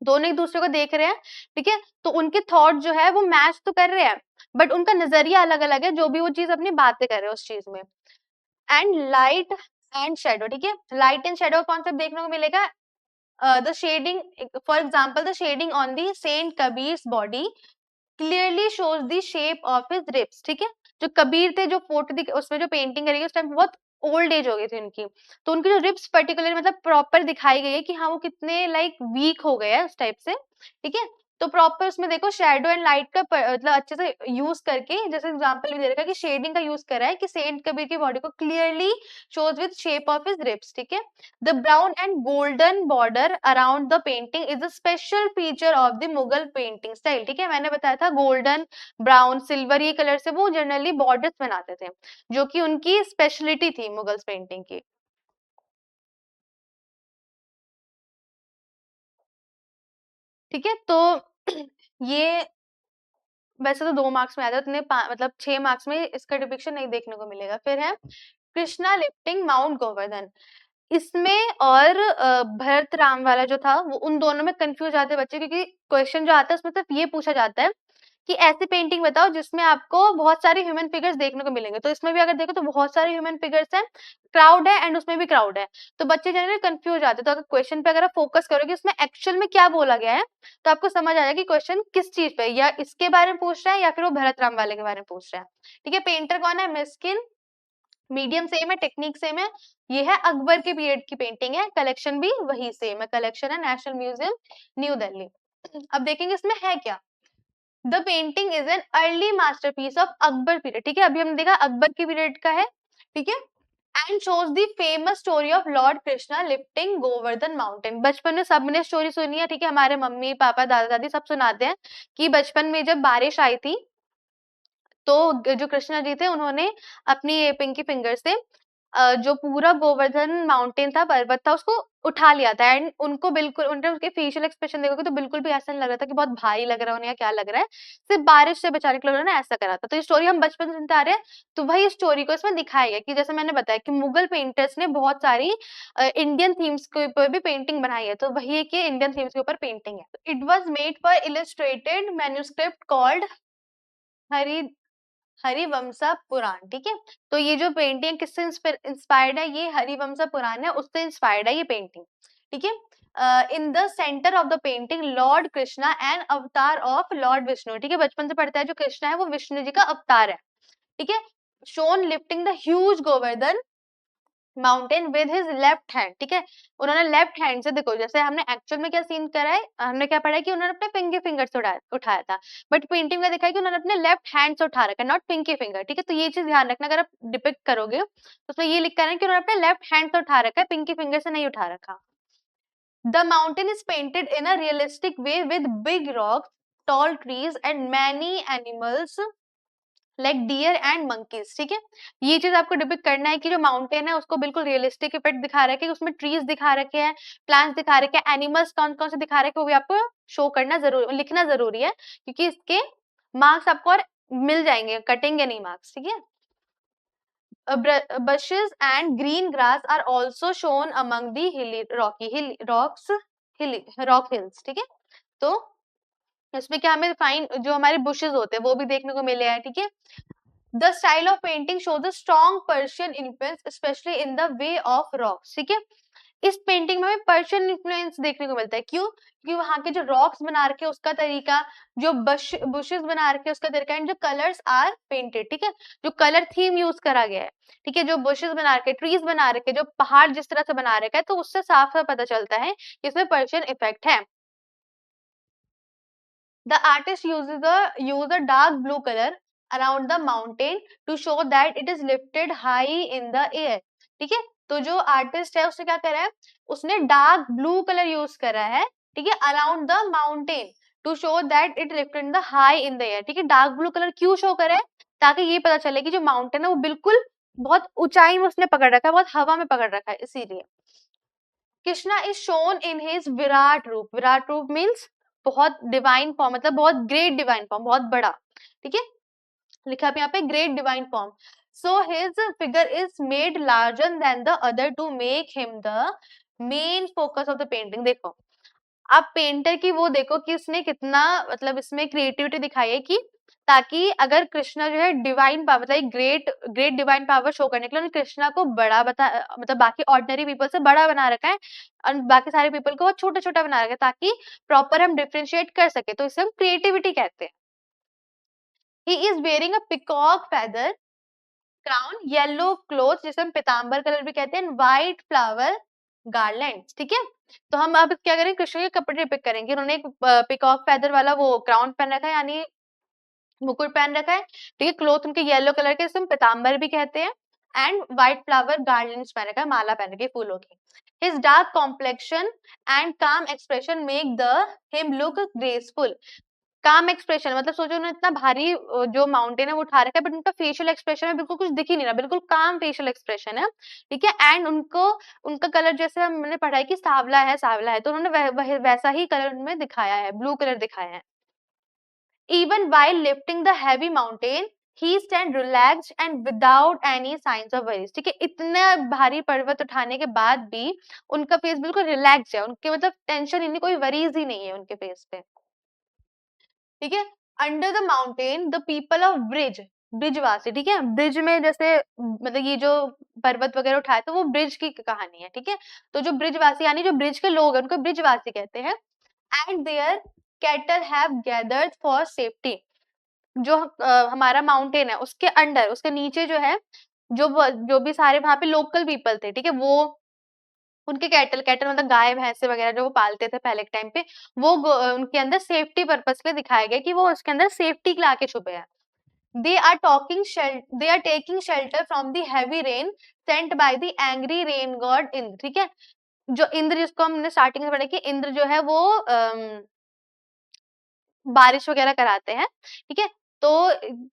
Speaker 1: दोनों एक दूसरे को देख रहे हैं, ठीक है, तो उनके थॉट जो है वो मैच तो कर रहे हैं, बट उनका नजरिया अलग अलग है, जो भी वो चीज अपनी बातें कर रहे हैं उस चीज में। And light and shadow. ठीक है, लाइट एंड शेडो कॉन्सेप्ट देखने को मिलेगा। The shading, for example the shading on the saint Kabir's body clearly shows the shape of his ribs. ठीक है, जो कबीर थे, जो फोटो उसमें जो पेंटिंग करी उस टाइम बहुत ओल्ड एज हो गई थी उनकी, तो उनकी जो रिब्स पर्टिकुलर मतलब प्रॉपर दिखाई गई है कि हाँ वो कितने लाइक वीक हो गए हैं उस टाइप से, ठीक है। तो प्रॉपर उसमें देखो शेडो एंड लाइट का मतलब अच्छे से यूज करके, जैसे एग्जांपल भी दे रखा है कि शेडिंग का यूज करा है कि सेंट कबीर की बॉडी को clearly shows with shape of his ribs, ठीक है। The brown and golden border around the painting is a special feature of the Mughal painting style, ठीक है। मैंने बताया था गोल्डन, ब्राउन, सिल्वर ये कलर से वो जनरली बॉर्डर्स बनाते थे, जो कि उनकी स्पेशलिटी थी मुगल्स पेंटिंग की, ठीक है। तो ये वैसे तो 2 मार्क्स में आया था, इतने मतलब 6 मार्क्स में इसका डिपिक्शन नहीं देखने को मिलेगा। फिर है कृष्णा लिफ्टिंग माउंट गोवर्धन। इसमें और भरत राम वाला जो था वो उन दोनों में कंफ्यूज आते हैं बच्चे, क्योंकि क्वेश्चन जो आता है उसमें सिर्फ ये पूछा जाता है कि ऐसी पेंटिंग बताओ जिसमें आपको बहुत सारे ह्यूमन फिगर्स देखने को मिलेंगे। तो इसमें भी अगर देखो तो बहुत सारे ह्यूमन फिगर्स हैं, क्राउड है एंड उसमें भी क्राउड है, तो बच्चे जनरली कंफ्यूज आते हैं। तो अगर क्वेश्चन पे अगर आप फोकस करोगे उसमें एक्चुअल में क्या बोला गया है, तो आपको समझ आ जाएगा कि क्वेश्चन किस चीज पे, या इसके बारे में पूछ रहा है या फिर वो भरत राम वाले के बारे में पूछ रहा है, ठीक है। पेंटर कौन है, मिस्किन, मीडियम सेम है, टेक्निक सेम है। ये है अकबर के पीरियड की पेंटिंग है, कलेक्शन भी वही सेम है, कलेक्शन है नेशनल म्यूजियम न्यू दिल्ली। अब देखेंगे इसमें है क्या। The painting is an early masterpiece of Akbar period, ठीक है। अभी हमने देखा अकबर के पीरियड का है, ठीक है। And shows the famous story of Lord Krishna lifting Govardhan mountain. बचपन में सबने स्टोरी सुनी है, ठीक है। हमारे मम्मी पापा दादा दादी सब सुनाते हैं कि बचपन में जब बारिश आई थी तो जो कृष्णा जी थे उन्होंने अपनी पिंकी फिंगर से जो पूरा गोवर्धन माउंटेन था, पर्वत था, उसको उठा लिया था। एंड उनको बिल्कुल उनके फेशियल एक्सप्रेशन देखोगे तो बिल्कुल भी ऐसा नहीं लग रहा था कि बहुत भारी लग रहा है उन्हें या क्या लग रहा है, सिर्फ बारिश से बचाने के लिए उन्होंने ऐसा करा था। तो ये स्टोरी हम बचपन से सुनते आ रहे हैं, तो वही स्टोरी को इसमें दिखाया गया कि जैसे मैंने बताया कि मुगल पेंटर्स ने बहुत सारी इंडियन थीम्स के ऊपर भी पेंटिंग बनाई है, तो वही है कि इंडियन थीम्स के ऊपर पेंटिंग है। It was made for illustrated manuscript called Hari Harivamsha Purana, ठीक है। तो ये जो पेंटिंग किससे इंस्पायर्ड है, ये हरिवंशा पुराण है, उससे इंस्पायर्ड है ये पेंटिंग, ठीक है। In the centre of the painting Lord Krishna and अवतार ऑफ लॉर्ड विष्णु, ठीक है। बचपन से पढ़ता है जो कृष्णा है वो विष्णु जी का अवतार है, ठीक है। Shown lifting the huge Govardhan mountain with his left hand, ठीक है। उन्होंने लेफ्ट हैंड से, देखो जैसे हमने एक्चुअल में क्या सीन करा है, हमने क्या पढ़ा है कि उन्होंने अपने पिंकी फिंगर से उठाया था, बट पेंटिंग में दिखा है कि उन्होंने अपने लेफ्ट हैंड से उठा रखा है, नॉट पिंकी फिंगर, ठीक है। तो ये चीज ध्यान रखना, अगर आप डिपिक्ट करोगे तो उसमें ये लिखा है कि उन्होंने अपने लेफ्ट हैंड से उठा रखा है, पिंकी फिंगर से नहीं उठा रखा। The mountain is painted in a realistic way with big rocks, tall trees and many animals like deer and monkeys, ठीक है। ये चीज आपको डिपिक्ट करना है कि जो माउंटेन है उसको बिल्कुल रियलिस्टिक इफेक्ट दिखा रखे हैं, उसमें ट्रीज दिखा रखे हैं, प्लांट्स दिखा रखे हैं, एनिमल्स कौन कौन से दिखा रखे हैं वो भी आपको शो करना जरूरी, लिखना जरूरी है, क्योंकि इसके मार्क्स आपको और मिल जाएंगे, कटेंगे नहीं मार्क्स, ठीक है। Bushes and green grass are also shown among the rock hills, ठीक है। तो इसमें क्या हमें फाइन जो हमारे बुशेस होते हैं वो भी देखने को मिले हैं, ठीक है। The style of painting shows a strong Persian influence, especially in the way of rocks, ठीक है। इस पेंटिंग में हमें पर्शियन इन्फ्लुएंस देखने को मिलता है, क्यों, क्योंकि वहां के जो रॉक्स बना रखे उसका तरीका, जो बुशेस बना रखे उसका तरीका, एंड जो कलर्स आर पेंटेड, ठीक है। जो कलर थीम यूज करा गया है, ठीक है, जो बुशेस बना रखे, ट्रीज बना रखे, जो पहाड़ जिस तरह से बना रखा है, तो उससे साफ साफ पता चलता है कि इसमें पर्शियन इफेक्ट है। The artist use a dark blue color around the mountain to show that it is lifted high in the air, ठीक है। तो जो आर्टिस्ट है उसने क्या करा है, उसने डार्क ब्लू कलर यूज करा है, ठीक है, around the mountain to show that it lifted the high in the air, ठीक है। डार्क ब्लू कलर क्यों शो करा है, ताकि ये पता चले कि जो माउंटेन है वो बिल्कुल बहुत ऊंचाई में उसने पकड़ रखा है, बहुत हवा में पकड़ रखा है, इसीलिए। Krishna is shown in his Virat रूप, विराट रूप मीन्स बहुत डिवाइन फॉर्म, मतलब बहुत ग्रेट डिवाइन फॉर्म, बहुत बड़ा, ठीक है। लिखा है यहाँ पे great divine form. So his figure is made larger than the other to make him the main focus of the painting. देखो आप पेंटर की वो देखो कि उसने कितना मतलब इसमें क्रिएटिविटी दिखाई है, कि ताकि अगर कृष्णा जो है डिवाइन पावर, मतलब great great divine power show करने के लिए उन्होंने कृष्णा को बड़ा बता, मतलब बाकी ऑर्डिनरी पीपल से बड़ा बना रखा है, और बाकी सारे पीपल को बहुत छोटा छोटा बना रखा है, ताकि प्रॉपर हम डिफ्रेंशिएट कर सके, तो इसे हम क्रिएटिविटी कहते हैं। He is wearing a peacock feather crown, yellow cloth जिसे हम पीताम्बर कलर भी कहते हैं, व्हाइट फ्लावर गार्लैंड। ठीक है, तो हम अब क्या करेंगे, कृष्ण के कपड़े डिपिक्ट करेंगे। उन्होंने एक पिकॉक फेदर वाला वो क्राउन पहन रखा है, यानी मुकुट पहन रखा है। ठीक है, क्लोथ उनके येलो कलर के, जिसे हम पीताम्बर भी कहते हैं, एंड व्हाइट फ्लावर गार्लैंड्स पहन रखा है, माला पहन रखी है फूलों की। His dark complexion and calm expression make the him look graceful. काम एक्सप्रेशन मतलब सोचो उन्होंने इतना भारी जो माउंटेन है वो उठा रखा है, बट उनका फेशियल एक्सप्रेशन में बिल्कुल कुछ दिख ही नहीं रहा, बिल्कुल काम फेशियल एक्सप्रेशन है। ठीक है, एंड उनको उनका कलर जैसे हमने पढ़ा है कि सावला है, तो उन्होंने वैसा ही कलर उनमें दिखाया है, ब्लू कलर दिखाया है। Even while lifting the heavy mountain, he stand relaxed and without any signs of worries. ठीक है, इतना भारी पर्वत उठाने के बाद भी उनका फेस बिल्कुल रिलैक्स है, उनके मतलब टेंशन ही नहीं, कोई वरीज ही नहीं है उनके फेस पे। ठीक है, under the mountain the people of Brijwasi. ठीक है, ब्रिज में जैसे मतलब ये जो पर्वत वगैरह उठाए तो वो ब्रिज की कहानी है। ठीक है, तो जो ब्रिजवासी यानी जो ब्रिज के लोग हैं उनको ब्रिजवासी कहते हैं। And their cattle have gathered for safety. जो हमारा माउंटेन है उसके अंडर, उसके नीचे जो है, जो भी सारे वहां पे लोकल पीपल थे, ठीक है, वो उनके कैटल कैटल मतलब गाय भैंसे वगैरह जो वो पालते थे पहले के टाइम पे, वो उनके अंदर सेफ्टी पर्पस के लिए दिखाया गया कि वो उसके अंदर सेफ्टी के लाके छुपे हैं। They are taking shelter from the heavy rain sent by the angry rain god Indra. ठीक है, जो इंद्र, जिसको हमने स्टार्टिंग में पढ़ा कि इंद्र जो है वो बारिश वगैरह कराते हैं। ठीक है, तो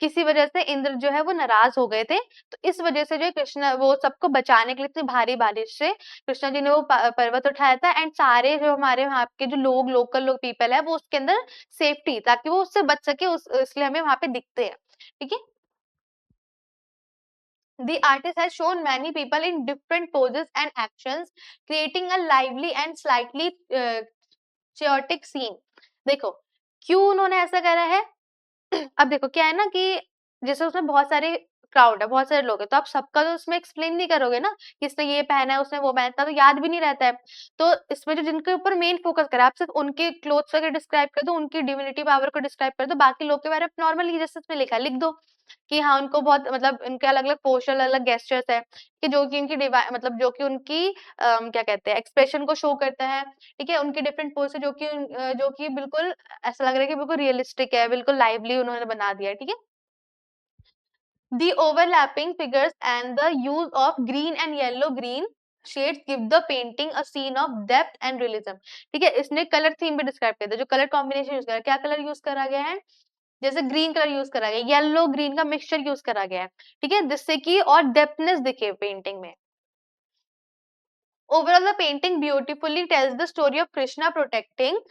Speaker 1: किसी वजह से इंद्र जो है वो नाराज हो गए थे, तो इस वजह से जो है कृष्ण वो सबको बचाने के लिए इतनी भारी बारिश से कृष्णा जी ने वो पर्वत उठाया था, एंड सारे जो हमारे वहाँ के जो लोग लोकल लोग पीपल है वो उसके अंदर सेफ्टी, ताकि वो उससे बच सके, इसलिए हमें वहां पे दिखते हैं। ठीक है, the artist has shown many people in different poses and actions, creating a lively and slightly chaotic scene. देखो क्यों उन्होंने ऐसा करा है। अब देखो क्या है ना कि जैसे उसमें बहुत सारे क्राउड है, बहुत सारे लोग हैं, तो आप सबका तो उसमें एक्सप्लेन नहीं करोगे ना, किसने ये पहना है, उसने वो पहना है, तो याद भी नहीं रहता है। तो इसमें जो जिनके ऊपर मेन फोकस करा, आप सिर्फ उनके क्लोथ्स वगैरह डिस्क्राइब कर दो, उनकी डिविनिटी पावर को डिस्क्राइब कर दो, बाकी लोग के बारे में नॉर्मली जैसे इसमें लिखा है लिख दो कि हाँ उनको बहुत मतलब उनके अलग अलग पोस्चर, अलग अलग गेस्चर्स है कि जो कि उनकी मतलब जो कि उनकी क्या कहते हैं एक्सप्रेशन को शो करता है। ठीक है, उनकी डिफरेंट पोज है जो कि बिल्कुल ऐसा लग रहा है कि बिल्कुल रियलिस्टिक है, बिल्कुल लाइवली उन्होंने बना दिया है। ठीक है, the overlapping figures and the use of green and yellow green shades give the painting a scene of depth and realism। ठीक है, इसने कलर थीम भी डिस्क्राइब कर दिया, जो कलर कॉम्बिनेशन यूज करा, क्या कलर यूज करा गया है, जैसे ग्रीन कलर यूज करा गया, येलो ग्रीन का मिक्सचर यूज करा गया है। ठीक है, जिससे कि और डेप्थनेस दिखे पेंटिंग में। Overall, the painting beautifully tells the story of Krishna protecting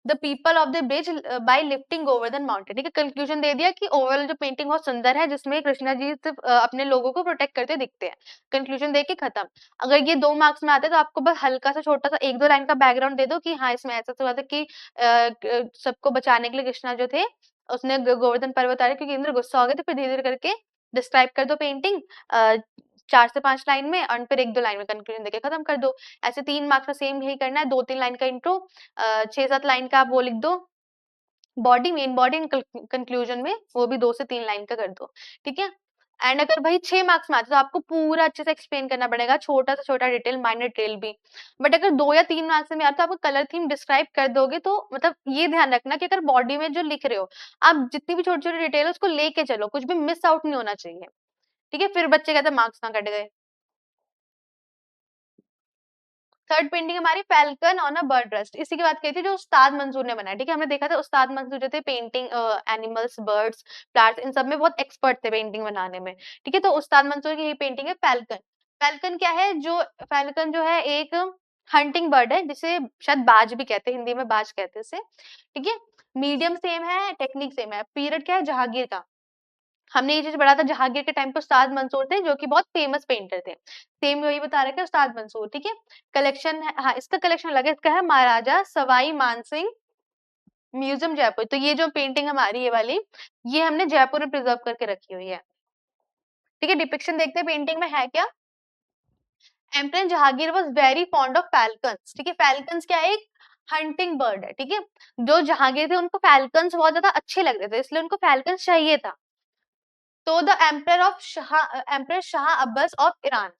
Speaker 1: the people of the bridge by lifting over the mountain। ठीक है, कंक्लूजन दे दिया कि ओवरऑल जो पेंटिंग बहुत सुंदर है, जिसमें कृष्णा जी सिर्फ अपने लोगों को प्रोटेक्ट करते दिखते हैं। कंक्लूजन दे के खत्म। अगर ये 2 मार्क्स में आता है तो आपको बस हल्का सा छोटा सा 1-2 लाइन का बैकग्राउंड दे दो कि हाँ इसमें ऐसा हुआ था कि सबको बचाने के लिए कृष्णा जो थे उसने गोवर्धन पर्वत आया, क्योंकि इंद्र गुस्सा हो गए, तो फिर धीरे धीरे करके डिस्क्राइब कर दो पेंटिंग 4 से 5 लाइन में, और फिर 1-2 लाइन में कंक्लूजन देके खत्म कर दो। ऐसे 3 मार्क्स में सेम यही करना है, 2-3 लाइन का इंट्रो, 6-7 लाइन का आप वो लिख दो बॉडी, मेन बॉडी, कंक्लूजन में वो भी 2 से 3 लाइन का कर दो। ठीक है, एंड अगर भाई 6 मार्क्स में आता है तो आपको पूरा अच्छे से एक्सप्लेन करना पड़ेगा, छोटा से छोटा डिटेल, माइनर डिटेल भी। बट अगर 2 या 3 मार्क्स में आता है तो आपको कलर थीम डिस्क्राइब कर दोगे, तो मतलब ये ध्यान रखना कि अगर बॉडी में जो लिख रहे हो आप जितनी भी छोटी छोटी डिटेल है उसको लेके चलो, कुछ भी मिस आउट नहीं होना चाहिए। ठीक है, फिर बच्चे कहते हैं मार्क्स ना कट गए। थर्ड पेंटिंग हमारी falcon on a bird rest, इसी की बात कही थी जो उस्ताद मंसूर ने बनाया। ठीक है, हमने देखा था उस्ताद मंसूर जो थे पेंटिंग एनिमल्स, बर्ड्स, प्लांट्स, इन सब में बहुत एक्सपर्ट थे पेंटिंग बनाने में। ठीक है, तो उस्ताद मंसूर की ये पेंटिंग है फैल्कन। फैल्कन क्या है, जो फैल्कन जो है एक हंटिंग बर्ड है, जिसे शायद बाज भी कहते हैं, हिंदी में बाज कहते हैं इसे। ठीक है, मीडियम सेम है, टेक्निक सेम है, पीरियड क्या है जहांगीर का। हमने ये चीज पढ़ा था जहांगीर के टाइम पे उस्ताद मंसूर थे जो कि बहुत फेमस पेंटर थे, सेम वही बता रखे उस्ताद मंसूर। ठीक है, कलेक्शन है, हाँ इसका कलेक्शन अलग है, इसका है महाराजा सवाई मानसिंह म्यूजियम जयपुर। तो ये जो पेंटिंग हमारी ये वाली, ये हमने जयपुर में प्रिजर्व करके रखी हुई है। ठीक है, डिपिक्शन देखते हैं पेंटिंग में है क्या। Emperor Jahangir was very fond of falcons. ठीक है, फैल्कन्स क्या है, एक हंटिंग बर्ड है। ठीक है, जो जहांगीर थे उनको फैल्कन्स बहुत ज्यादा अच्छे लगते थे, इसलिए उनको फैल्कन्स चाहिए था। तो the emperor Shah Abbas of Iran,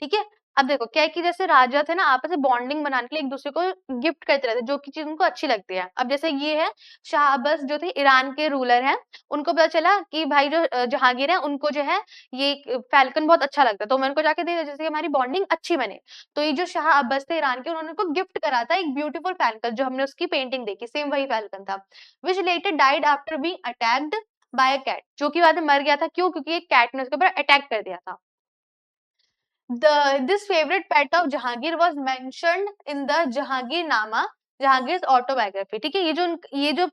Speaker 1: ठीक है। अब देखो क्या है कि जैसे राजा थे ना, आपस में बॉन्डिंग बनाने के लिए एक दूसरे को गिफ्ट करते रहते, जो की चीज उनको अच्छी लगती है। अब जैसे ये है शाह अब्बास जो थे ईरान के रूलर हैं, उनको पता चला कि भाई जो जहांगीर है उनको जो है ये फैल्कन बहुत अच्छा लगता है, तो मैं उनको जाके दे जैसे हमारी बॉन्डिंग अच्छी बने। तो ये जो शाह अब्बास थे ईरान के, उन्होंने उनको गिफ्ट करा था एक ब्यूटीफुल फैल्कन, जो हमने उसकी पेंटिंग देखी सेम वही फैल्कन था, which later died after being attacked by a cat, जो कि बाद में मर गया था। क्यों? क्योंकि एक कैट ने उसके ऊपर अटैक कर दिया था। This favorite pet of Jahangir was mentioned in the Jahangirnama, Jahangir's autobiography, ठीक है। ये जो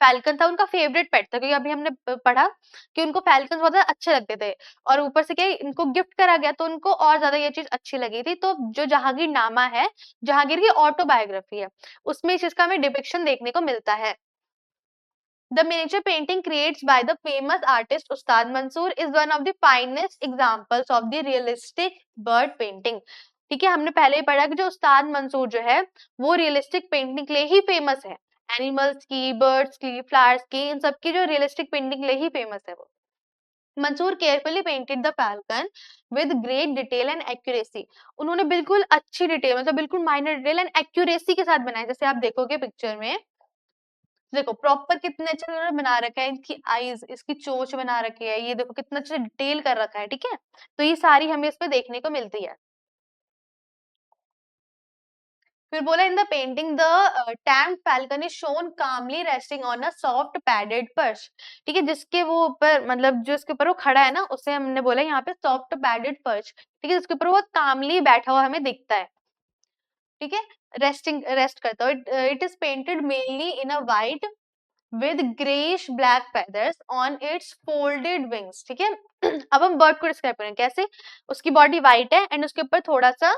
Speaker 1: फैल्कन था उनका फेवरेट पेट था, क्योंकि अभी हमने पढ़ा कि उनको फैल्कन बहुत ज्यादा अच्छे लगते थे, और ऊपर से क्या इनको गिफ्ट करा गया तो उनको और ज्यादा ये चीज अच्छी लगी थी। तो जो जहांगीरनामा है, जहांगीर की ऑटोबायोग्राफी है, उसमें इस चीज का हमें डिपिक्शन देखने को मिलता है। The miniature painting created by the famous artist Ustad Mansoor is one of the finest examples of the realistic bird painting. ठीक है, हमने पहले ही पढ़ा कि जो उस्ताद मंसूर जो है वो रियलिस्टिक पेंटिंग के लिए ही फेमस है, एनिमल्स की, बर्ड्स की, फ्लावर्स की, इन सब की जो रियलिस्टिक पेंटिंग के लिए ही फेमस है वो। Mansur carefully painted the falcon with great detail and accuracy, उन्होंने बिल्कुल अच्छी डिटेल, मतलब बिल्कुल माइनर डिटेल एंड एक्यूरेसी के साथ बनाया। जैसे आप देखोगे पिक्चर में, देखो प्रॉपर कितने अच्छे उन्होंने बना रखा है, इनकी आईज, इसकी चोंच बना रखी है, ये देखो कितना अच्छे डिटेल कर रखा है, ठीक है। तो ये सारी हमें इसमें देखने को मिलती है। फिर बोला in the painting the tame falcon is shown calmly resting on a soft padded perch, ठीक है, जिसके वो ऊपर मतलब जो इसके ऊपर वो खड़ा है ना, उसे हमने बोला यहाँ पे सॉफ्ट पैडेड पर्च, ठीक है, जिसके ऊपर वो कामली बैठा हुआ हमें दिखता है, ठीक है, रेस्ट करता है। It is painted mainly in a white with grayish black feathers on its folded wings, ठीक है। अब हम बर्ड को डिस्क्राइब करें कैसे, उसकी बॉडी व्हाइट है एंड उसके ऊपर थोड़ा सा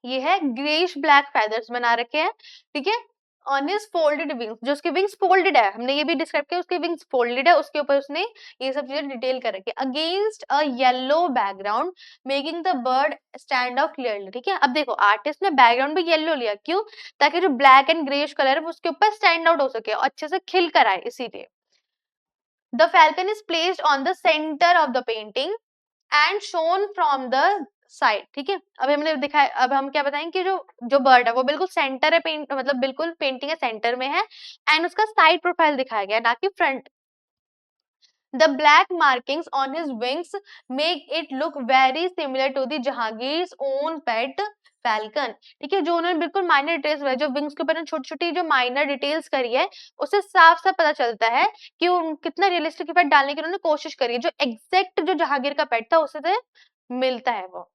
Speaker 1: ये है ग्रेइश ब्लैक फेदर्स बना रखे हैं, ठीक है। ऑन हिज फोल्डेड विंग्स, जो उसके विंग्स फोल्डेड है, हमने ये भी डिस्क्राइब किया, उसके विंग्स फोल्डेड है, उसके ऊपर उसने ये सब चीजें डिटेल कर रखी है। Against a yellow background making the bird stand out clearly, ठीक है। अब देखो आर्टिस्ट ने बैकग्राउंड भी येलो लिया, क्यों? ताकि जो ब्लैक एंड ग्रेइश कलर है वो उसके ऊपर स्टैंड आउट हो सके और अच्छे से खिल कर आए, इसीलिए। The falcon is placed on the centre of the painting and shown from the side, ठीक है। अब हमने दिखाया, अब हम क्या बताएंगे कि जो जो बर्ड है वो बिल्कुल सेंटर है, पेंट मतलब बिल्कुल पेंटिंग है सेंटर में है, एंड उसका साइड प्रोफाइल दिखाया गया ना कि front. The black markings on his wings make it look very similar to the Jahangir's own pet falcon, ठीक है। जो उन्होंने बिल्कुल माइनर डिटेल्स, जो विंग्स के ऊपर छोटी छोटी जो माइनर डिटेल्स करी है, उससे साफ साफ पता चलता है कि उन कितना रियलिस्टिक इफेक्ट डालने की उन्होंने कोशिश करी है, जो एग्जैक्ट जो जहांगीर का पेट था उससे मिलता है वो।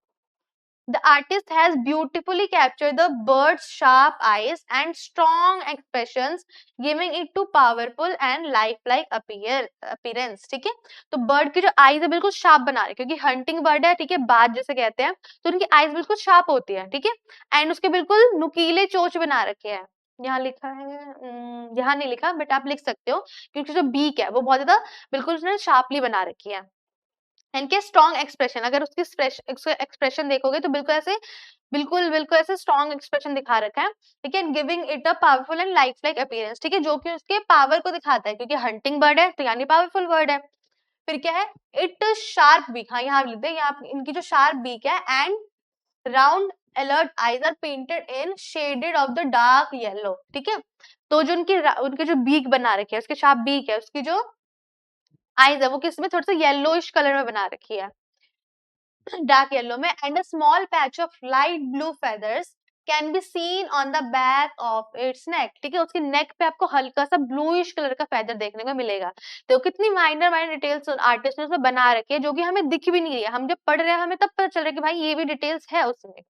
Speaker 1: The artist has beautifully captured the bird's sharp eyes and strong expressions, giving it to powerful and lifelike appearance, ठीक है। तो बर्ड की जो आईज है बिल्कुल शार्प बना रहे, क्योंकि हंटिंग बर्ड है, ठीक है, बाज जैसे कहते हैं, तो उनकी आईज बिल्कुल शार्प होती है, ठीक है, एंड उसके बिल्कुल नुकीले चोंच बना रखे हैं। यहाँ लिखा है, यहाँ नहीं लिखा, बट आप लिख सकते हो, क्योंकि जो बीक है वो बहुत ज्यादा बिल्कुल उसने शार्पली बना रखी है। इनके स्ट्रॉन्ग एक्सप्रेशन, अगर उसकी एक्सप्रेशन देखोगे तो बिल्कुल ऐसे स्ट्रॉन्ग एक्सप्रेशन दिखा रखा है, ठीक है, giving it a powerful and life like appearance, ठीक है, जो कि उसके पावर को दिखाता है, क्योंकि हंटिंग बर्ड है तो यानी पावरफुल बर्ड है। फिर क्या है, इट शार्प बीक, हाँ यहाँ लिखते हैं, यहाँ इनकी जो शार्प बीक है and round alert eyes are painted in shaded of the dark yellow, ठीक है। तो जो उनके जो बीक बना रखे है, उसके शार्प बीक है, उसकी जो आईज है वो किसमें थोड़ा सा येलोइश कलर में बना रखी है, डार्क येलो में, and a small patch of light blue feathers can be seen on the back of its neck, ठीक है, उसके नेक पे आपको हल्का सा ब्लूइश कलर का फेदर देखने को मिलेगा। तो कितनी माइनर माइनर डिटेल्स आर्टिस्ट ने उसमें बना रखी है, जो कि हमें दिख भी नहीं रही है, हम जब पढ़ रहे हैं हमें तब पता चल रहा है कि भाई ये भी डिटेल्स है उसमें।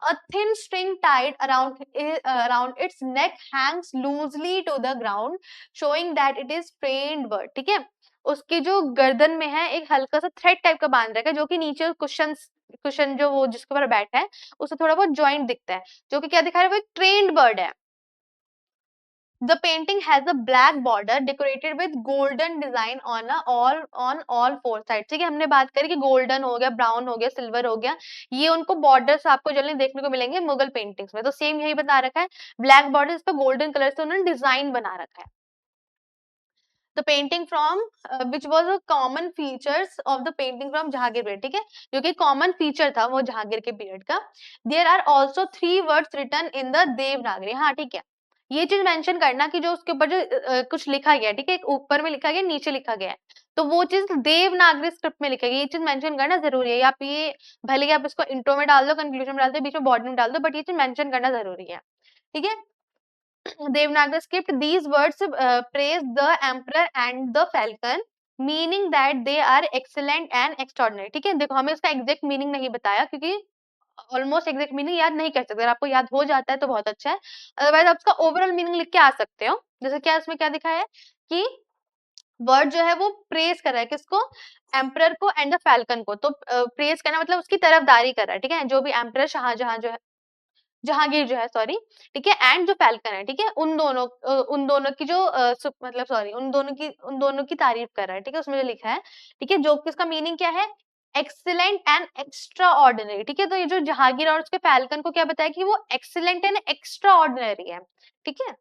Speaker 1: A thin string tied around its neck hangs loosely to the ground, showing that it is trained bird, ठीक है। उसकी जो गर्दन में है एक हल्का सा थ्रेड टाइप का बांध रखा है, जो कि नीचे कुशन जो वो जिसके ऊपर बैठा है उसे थोड़ा बहुत जॉइंट दिखता है, जो कि क्या दिखा रहा है, वो एक ट्रेन्ड बर्ड है। The painting has a black border decorated with golden design on all four sides, ठीक है। हमने बात करी कि गोल्डन हो गया, ब्राउन हो गया, सिल्वर हो गया, ये उनको बॉर्डर्स आपको जल्दी देखने को मिलेंगे मुगल पेंटिंग्स में, तो सेम यही बता रखा है, ब्लैक बॉर्डर इस पे गोल्डन कलर से उन्होंने डिजाइन बना रखा है। The painting from which was a common features of the painting from Jahangir period, ठीक है, जो कि कॉमन फीचर था वो जहांगीर के पीरियड का। There are also 3 words written in the Devanagari, हाँ ठीक है, ये चीज मेंशन करना कि जो उसके ऊपर जो कुछ लिखा गया है, ठीक है, एक ऊपर में लिखा गया, नीचे लिखा गया है, तो वो चीज देवनागरी स्क्रिप्ट में लिखा गया, ये चीज मेंशन करना जरूरी है। आप ये भले ही आप इसको इंट्रो में डाल दो, कंक्लूजन में डाल दो, बीच में बॉडी में डाल दो, बट ये चीज मेंशन करना जरूरी है, ठीक है। Devanagari script, these words praise the emperor and the falcon, meaning that they are excellent and extraordinary, ठीक है। देखो हमें इसका एग्जैक्ट मीनिंग नहीं बताया, क्योंकि ऑलमोस्ट एग्जैक्ट मीनिंग याद नहीं कर सकते, अगर आपको याद हो जाता है तो बहुत अच्छा है, अदरवाइज आप उसका ओवरऑल मीनिंग लिख के आ सकते हो। जैसे क्या इसमें क्या दिखा है कि वर्ड जो है वो प्रेज कर रहा है किसको, एम्परर को एंड द फैल्कन को, तो प्रेज करना मतलब उसकी तरफदारी कर रहा है, ठीक है, जो भी एम्परर शाहजहां जो है, जहांगीर जो है सॉरी, ठीक है, एंड जो फैल्कन है, ठीक है, उन दोनों की जो मतलब सॉरी उन दोनों की तारीफ कर रहा है, ठीक है, उसमें जो लिखा है, ठीक है, जो कि इसका मीनिंग क्या है, एक्सीलेंट एंड एक्स्ट्रा ऑर्डिनरी, ठीक है, तो ये जो जहांगीर और उसके फैल्कन को क्या बताया कि वो एक्सीलेंट एंड एक्स्ट्रा ऑर्डिनरी है, ठीक है।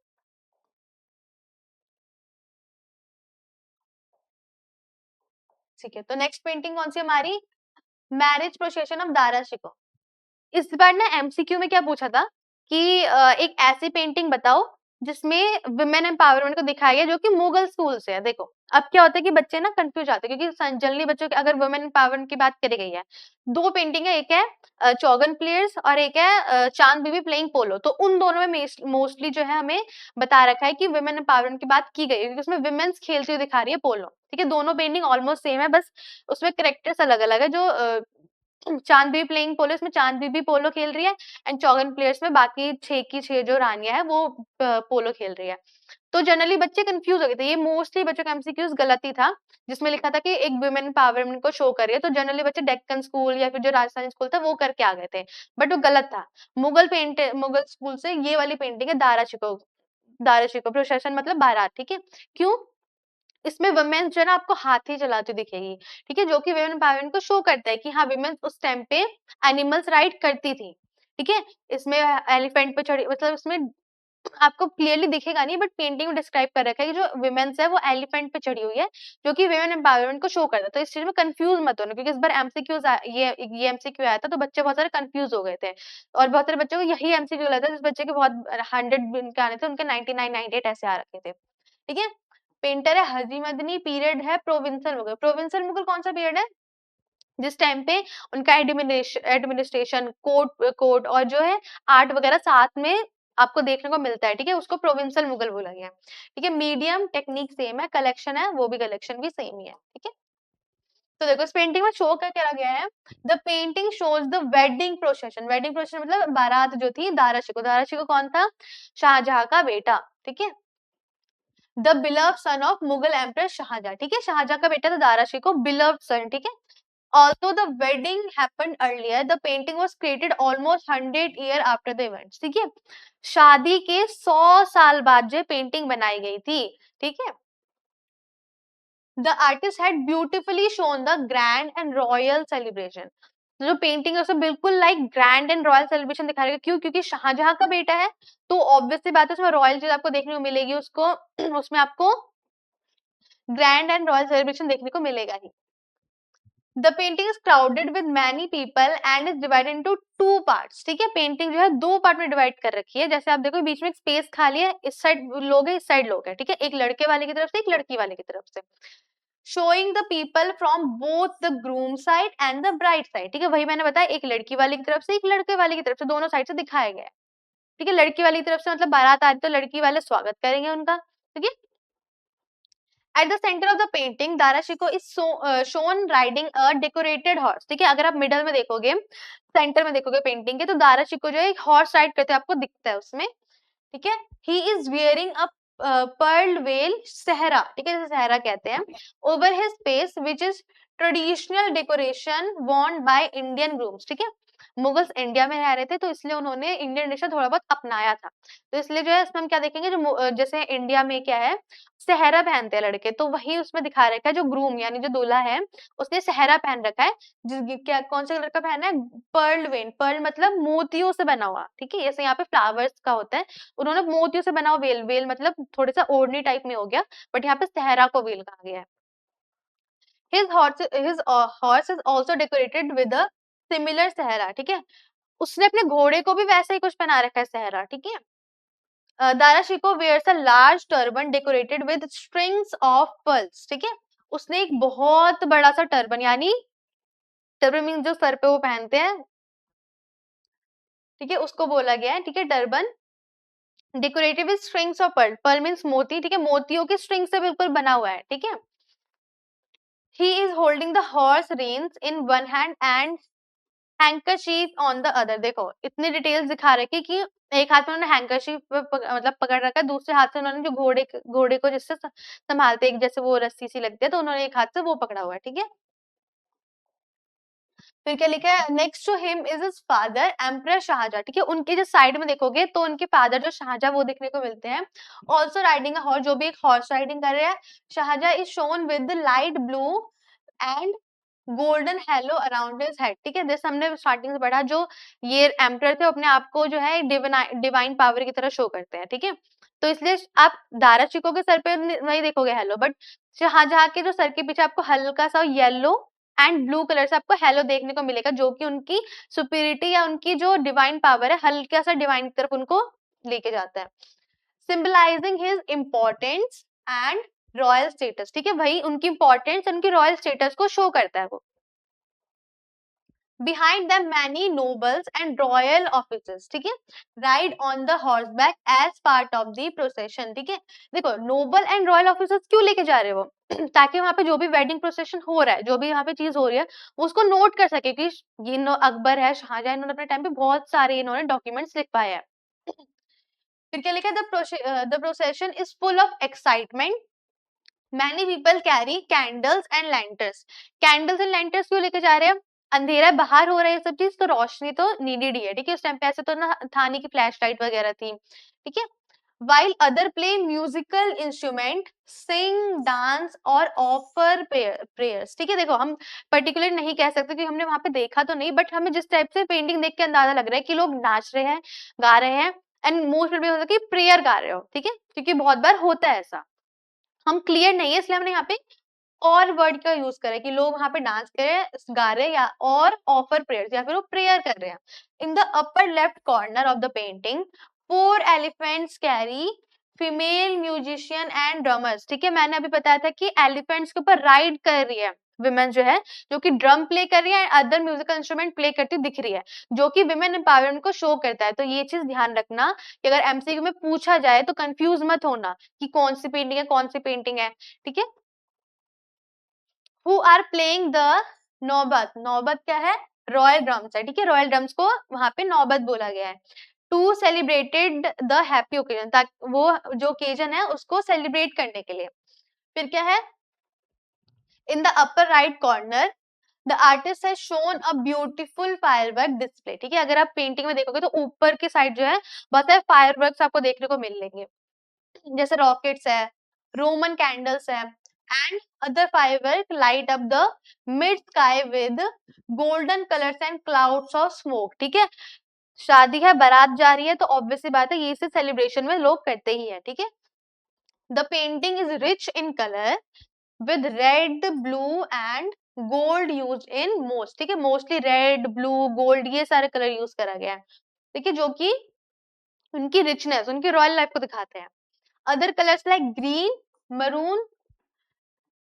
Speaker 1: ठीक है, तो नेक्स्ट पेंटिंग कौन सी हमारी, marriage procession of Dara Shikoh. इस बार ना एमसीक्यू में क्या पूछा था कि एक ऐसी पेंटिंग बताओ जिसमें वुमेन एम्पावरमेंट को दिखाया गया जो कि मुगल स्कूल से है। देखो अब क्या होता है कि बच्चे ना कंफ्यूज आते हैं, क्योंकि जनरली बच्चों की अगर वुमेन एम्पावरमेंट की बात करी गई है, दो पेंटिंग है, एक है चौगन प्लेयर्स और एक है चांद बीबी प्लेइंग पोलो, तो उन दोनों में मोस्टली जो है हमें बता रखा है कि वुमेन एम्पावरमेंट की बात की गई है, क्योंकि उसमें वुमेन्स खेलती हुई दिखा रही है पोलो, ठीक है, दोनों पेंटिंग ऑलमोस्ट सेम है, बस उसमें करेक्टर्स अलग अलग है। जो चांद बीबी प्लेइंग पोलो, इसमें चांद बीबी पोलो खेल रही है, एंड चौगन प्लेयर्स में बाकी 6 की 6 जो रानियां है वो पोलो खेल रही है। तो जनरली बच्चे कंफ्यूज हो गए थे, ये मोस्टली बच्चों का एमसीक्यूज गलत ही था, जिसमें लिखा था कि एक वुमेन एम्पावरमेंट को शो कर रही है, तो जनरली बच्चे डेक्कन स्कूल या फिर जो राजस्थानी स्कूल था वो करके आ गए थे, बट वो गलत था। मुगल स्कूल से ये वाली पेंटिंग है दारा शिकोह, दारा शिकोह प्रोसेशन मतलब बारात, ठीक है। क्यों, इसमें वुमेन जो है ना आपको हाथी चलाती दिखेगी, ठीक है, जो कि वुमेन एम्पावरमेंट को शो करता है कि हाँ वुमेन उस टाइम पे एनिमल्स राइड करती थी, ठीक है। इसमें एलिफेंट पे चढ़ी, मतलब इसमें आपको क्लियरली दिखेगा नहीं, बट पेंटिंग में डिस्क्राइब कर रखा है कि जो वुमेन्स है वो एलिफेंट पे चढ़ी हुई है, जो कि वुमेन एम्पावरमेंट को शो करता है। तो इस चीज में कंफ्यूज मत होना, क्योंकि इस बार एमसीक्यूज ये एमसीक्यू आया था, तो बच्चे बहुत सारे कंफ्यूज हो गए थे, और बहुत सारे बच्चों को यही एमसीक्यू लगा था, जिस बच्चे के बहुत 100 के आने थे उनके 99 98 ऐसे आ रखे थे, ठीक है। पेंटर है हजी मदनी, पीरियड है प्रोविंशियल मुगल। प्रोविंशियल मुगल कौन सा पीरियड है, जिस टाइम पे उनका एडमिनिस्ट्रेशन कोर्ट और जो है आर्ट वगैरह साथ में आपको देखने को मिलता है, ठीक है, उसको प्रोविंशियल मुगल बोला गया, ठीक है। मीडियम टेक्निक सेम है, कलेक्शन है वो भी कलेक्शन भी सेम ही है, ठीक है। तो देखो इस पेंटिंग में शो क्या करा गया है, the painting shows the wedding procession मतलब बारात जो थी, दारा शिकोह कौन था, शाहजहां का बेटा, ठीक है, the beloved son of Mughal emperor Shah Jahan, ठीक है, शाहजहां का बेटा था दारा शिकोह, बिलव्ड सन, ठीक है। Although the wedding happened earlier, the painting was created almost 100 year after the events, ठीक है, शादी के 100 साल बाद जो पेंटिंग बनाई गई थी, ठीक है। The artist had beautifully shown the grand and royal celebration, जो पेंटिंग है उसमें बिल्कुल like grand and royal celebration दिखाया गया, क्यों, क्योंकि शाहजहां का बेटा है, तो ऑब्वियस सी बात है उसमें रॉयल चीज आपको देखने को मिलेगी, उसको उसमें आपको ग्रैंड एंड रॉयल सेलिब्रेशन देखने को मिलेगा ही। The painting is crowded with many people and is divided into 2 parts, ठीक है, पेंटिंग जो है 2 पार्ट में डिवाइड कर रखी है, जैसे आप देखो बीच में एक स्पेस खाली है, इस साइड लोग है, इस साइड लोग है, ठीक है, एक लड़के वाले की तरफ से एक लड़की वाले की तरफ से, showing the people from both the groom side and the bride side, ठीक है, वही मैंने बताया, एक लड़की वाले की तरफ से एक लड़के वाले की तरफ से, दोनों साइड से दिखाया गया है, ठीक है। लड़की वाली की तरफ से मतलब बारात आ रही तो लड़की वाले स्वागत करेंगे उनका, ठीक है। At the center of the painting, Dara Shikoh is shown riding a decorated horse, ठीक है, अगर आप मिडल में देखोगे, सेंटर में देखोगे पेंटिंग के, तो दारा शिकोह जो है एक हॉर्स राइड करते हुए आपको दिखता है उसमें, ठीक है। He is wearing a pearl veil sehra, ठीक है, जैसे सहरा कहते हैं, over his face which is traditional decoration worn by Indian grooms, ठीक है। मुगल्स इंडिया में रह रहे थे, तो इसलिए उन्होंने इंडियन डिश थोड़ा बहुत अपनाया था। तो इसलिए जो है इसमें हम क्या देखेंगे, जो जैसे इंडिया में क्या है, सेहरा पहनते हैं लड़के, तो वही उसमें दिखा रखा है, जो ग्रूम यानी जो दूल्हा है उसने सेहरा पहन रखा है। क्या कौन से कलर का पहना है? पर्ल वेल, पर्ल मतलब मोतियों से बना हुआ, ठीक है, जैसे यहाँ पे फ्लावर्स का होता है, उन्होंने मोतियों से बना हुआ वेल, वेल मतलब थोड़ा सा ओढ़नी टाइप में हो गया, बट यहाँ पे सेहरा को वेल कहा गया है। his horse is also decorated with a similar सेहरा, ठीक है, उसने अपने घोड़े को भी वैसे ही कुछ पहना रखा है सेहरा, ठीक है। Dara Shikoh wears a large turban decorated with strings of pearls, ठीक है, उसने एक बहुत बड़ा सा टर्बन, यानी टर्बन मीन्स जो सर पे वो पहनते हैं, ठीक है, उसको बोला गया है, ठीक है, turban decorated with strings of pearl, pearl means मोती, ठीक है, मोतियों के स्ट्रिंग से बिल्कुल बना हुआ है, ठीक है। He is holding the horse reins in one hand and handkerchief on the other. देखो इतनी डिटेल्स दिखा रखी कि एक हाथ में उन्होंने हैंकरशीफ मतलब पकड़ रखा है, दूसरे हाथ से उन्होंने जो घोड़े को जिससे संभालते हैं, जैसे वो रस्सी सी लगती है, तो उन्होंने एक हाथ से वो पकड़ा हुआ है, ठीक है। फिर क्या लिखा है, next to him is his father emperor Shah Jahan, ठीक है, उनके जो साइड में देखोगे तो उनके फादर जो शाहजहां वो देखने को मिलते हैं, ऑल्सो राइडिंग अ हॉर्स, जो भी एक हॉर्स राइडिंग कर रहे हैं। Shah Jahan is shown with light blue and golden halo around his head, ठीक है, जैसे हमने स्टार्टिंग से पढ़ा, जो ये एम्परर थे अपने आप को जो है डिवाइन पावर की तरह शो करते हैं, ठीक है, तो इसलिए आप दारा शिकोह के सर पे नहीं देखोगे हेलो, बट शाहजहां के जो सर के पीछे आपको हल्का सा येलो एंड ब्लू कलर से आपको हेलो देखने को मिलेगा, जो कि उनकी सुपीरियरिटी या उनकी जो डिवाइन पावर है, हल्का सा डिवाइन की तरफ उनको लेके जाता है, symbolising his importance and royal status, ठीक है, वही उनकी इंपॉर्टेंस, उनकी रॉयल स्टेटस को शो करता है वो। Behind them many nobles and royal officers, ठीक है, ride on the horseback as part of the procession, ठीक है। देखो नोबल एंड रॉयल ऑफिसर्स क्यों लेके जा रहे हो वो ताकि वहां पे जो भी वेडिंग प्रोसेशन हो रहा है, जो भी यहाँ पे चीज हो रही है, वो उसको नोट कर सके कि ये अकबर है, शाहजहां, इन्होंने अपने टाइम पे बहुत सारे इन्होंने डॉक्यूमेंट्स लिख पाए हैं। फिर क्या लिखा है, the procession is full of excitement, many people carry candles and lanterns. Candles and lanterns क्यों लेके जा रहे हैं? अंधेरा बाहर हो रहा है ये सब चीज, तो रोशनी तो नीडेड ही है, ठीक है, उस टाइम पे ऐसे तो ना था नहीं कि फ्लैश लाइट वगैरह थी, ठीक है। while other play musical instrument, sing, dance और offer prayers, ठीक है। देखो हम पर्टिकुलर नहीं कह सकते कि हमने वहां पे देखा तो नहीं, बट हमें जिस टाइप से पेंटिंग देख के अंदाजा लग रहा है कि लोग नाच रहे हैं, गा रहे हैं, एंड मोस्ट हो सकता है कि प्रेयर गा रहे हो, ठीक है, क्योंकि बहुत बार होता है ऐसा, हम क्लियर नहीं है इसलिए हमने यहाँ पे और वर्ड का यूज करें कि लोग वहां पे डांस कर रहे हैं, गा रहे हैं, या और ऑफर प्रेयर्स, या फिर वो प्रेयर कर रहे हैं। In the upper left corner of the painting 4 elephants carry female musician and drummers, ठीक है, मैंने अभी बताया था कि एलिफेंट्स के ऊपर राइड कर रही है विमेन जो है, जो कि ड्रम प्ले कर रही है and other musical instrument play करती दिख रही है, जो कि विमेन एम्पावरमेंट को शो करता है। तो ये चीज ध्यान रखना कि अगर एमसीक्यू में पूछा जाए तो कंफ्यूज मत होना कि कौन सी पेंटिंग है, कौन सी पेंटिंग है, ठीक है। हु आर प्लेइंग द नौबत, नौबत क्या है? रॉयल ड्रम्स है, ठीक है, रॉयल ड्रम्स को वहां पे नौबत बोला गया है। To celebrated the happy occasion, ताकि वो जो ओकेजन है उसको सेलिब्रेट करने के लिए। फिर क्या है, in the upper right corner the artist has shown a beautiful firework display, ठीक है, अगर आप पेंटिंग में देखोगे तो ऊपर की साइड जो है बहुत सारे फायरवर्क्स आपको देखने को मिलेंगे, जैसे रॉकेट्स है, रोमन कैंडल्स है, and other firework light up the mid sky with golden colours and clouds of smoke, ठीक है, शादी है, बारात जा रही है, तो ऑब्वियसली बात है ये से सेलिब्रेशन में लोग करते ही है, ठीक है। The painting is rich in colour with red, blue and gold use in most, ठीक है, मोस्टली रेड, ब्लू, गोल्ड ये सारे कलर यूज करा गया है, ठीक है, जो कि उनकी रिचनेस, उनकी रॉयल लाइफ को दिखाते हैं। Other colors like green, maroon,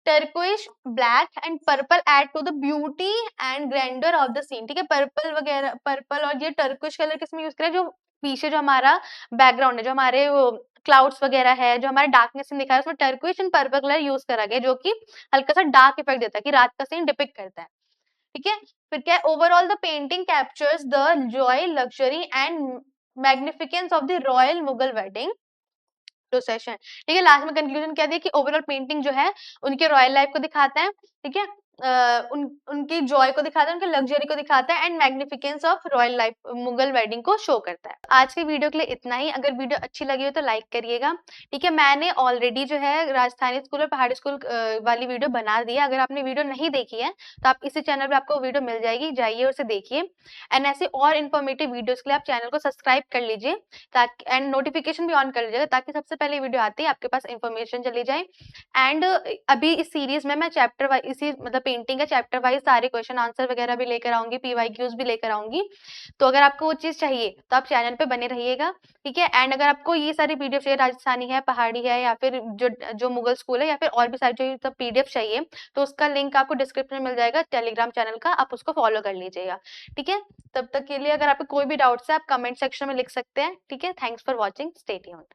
Speaker 1: turquoise, black and purple add to the beauty and grandeur of the scene, ठीक है, पर्पल वगैरह, पर्पल और ये टर्कोइश कलर किसमें यूज करा है, जो पीछे जो हमारा बैकग्राउंड है, जो हमारे वो क्लाउड्स वगैरह है, जो हमारे डार्कनेस में दिखा है, उसमें turquoise and purple colour use करा गया, जो कि हल्का सा डार्क इफेक्ट देता है कि रात का सीन डिपिक्ट करता है, ठीक है। फिर क्या है, overall the painting captures the joy, luxury and magnificence of the royal Mughal wedding procession, ठीक है, लास्ट में कंक्लूजन क्या दिया कि ओवरऑल पेंटिंग जो है उनके रॉयल लाइफ को दिखाता है, ठीक है, उनकी जॉय को दिखाता है, उनकी लग्जरी को दिखाता है and magnificence of royal life Mughal wedding को शो करता है। आज की वीडियो के लिए इतना ही। अगर वीडियो अच्छी लगी हो तो लाइक करिएगा, ठीक है। मैंने ऑलरेडी जो है राजस्थानी स्कूल और पहाड़ी स्कूल वाली वीडियो बना दी है। अगर आपने वीडियो नहीं देखी है तो आप इसी चैनल पे आपको वीडियो मिल जाएगी, जाइए और उसे देखिए। एंड ऐसे और इन्फॉर्मेटिव वीडियोस के लिए आप चैनल को सब्सक्राइब कर लीजिए ताकि एंड नोटिफिकेशन भी ऑन कर लीजिएगा ताकि सबसे पहले वीडियो आती है आपके पास इन्फॉर्मेशन चली जाए। एंड अभी इस सीरीज में मैं चैप्टर वाइज इसी मतलब पेंटिंग का चैप्टर वाइज सारे क्वेश्चन आंसर वगैरह भी लेकर आऊंगी, पीवाईक्यूज भी लेकर आऊंगी। तो अगर आपको वो चीज चाहिए तो आप चैनल पे बने रहिएगा, ठीक है। एंड अगर आपको ये सारी पीडीएफ चाहिए, राजस्थानी है, पहाड़ी है, या फिर जो जो मुगल स्कूल है, या फिर और भी सारी जो सब पीडीएफ चाहिए, तो उसका लिंक आपको डिस्क्रिप्शन में मिल जाएगा टेलीग्राम चैनल का, आप उसको फॉलो कर लीजिएगा, ठीक है। तब तक के लिए अगर आपको कोई भी डाउट्स है आप कमेंट सेक्शन में लिख सकते हैं, ठीक है। Thanks for watching, stay tuned.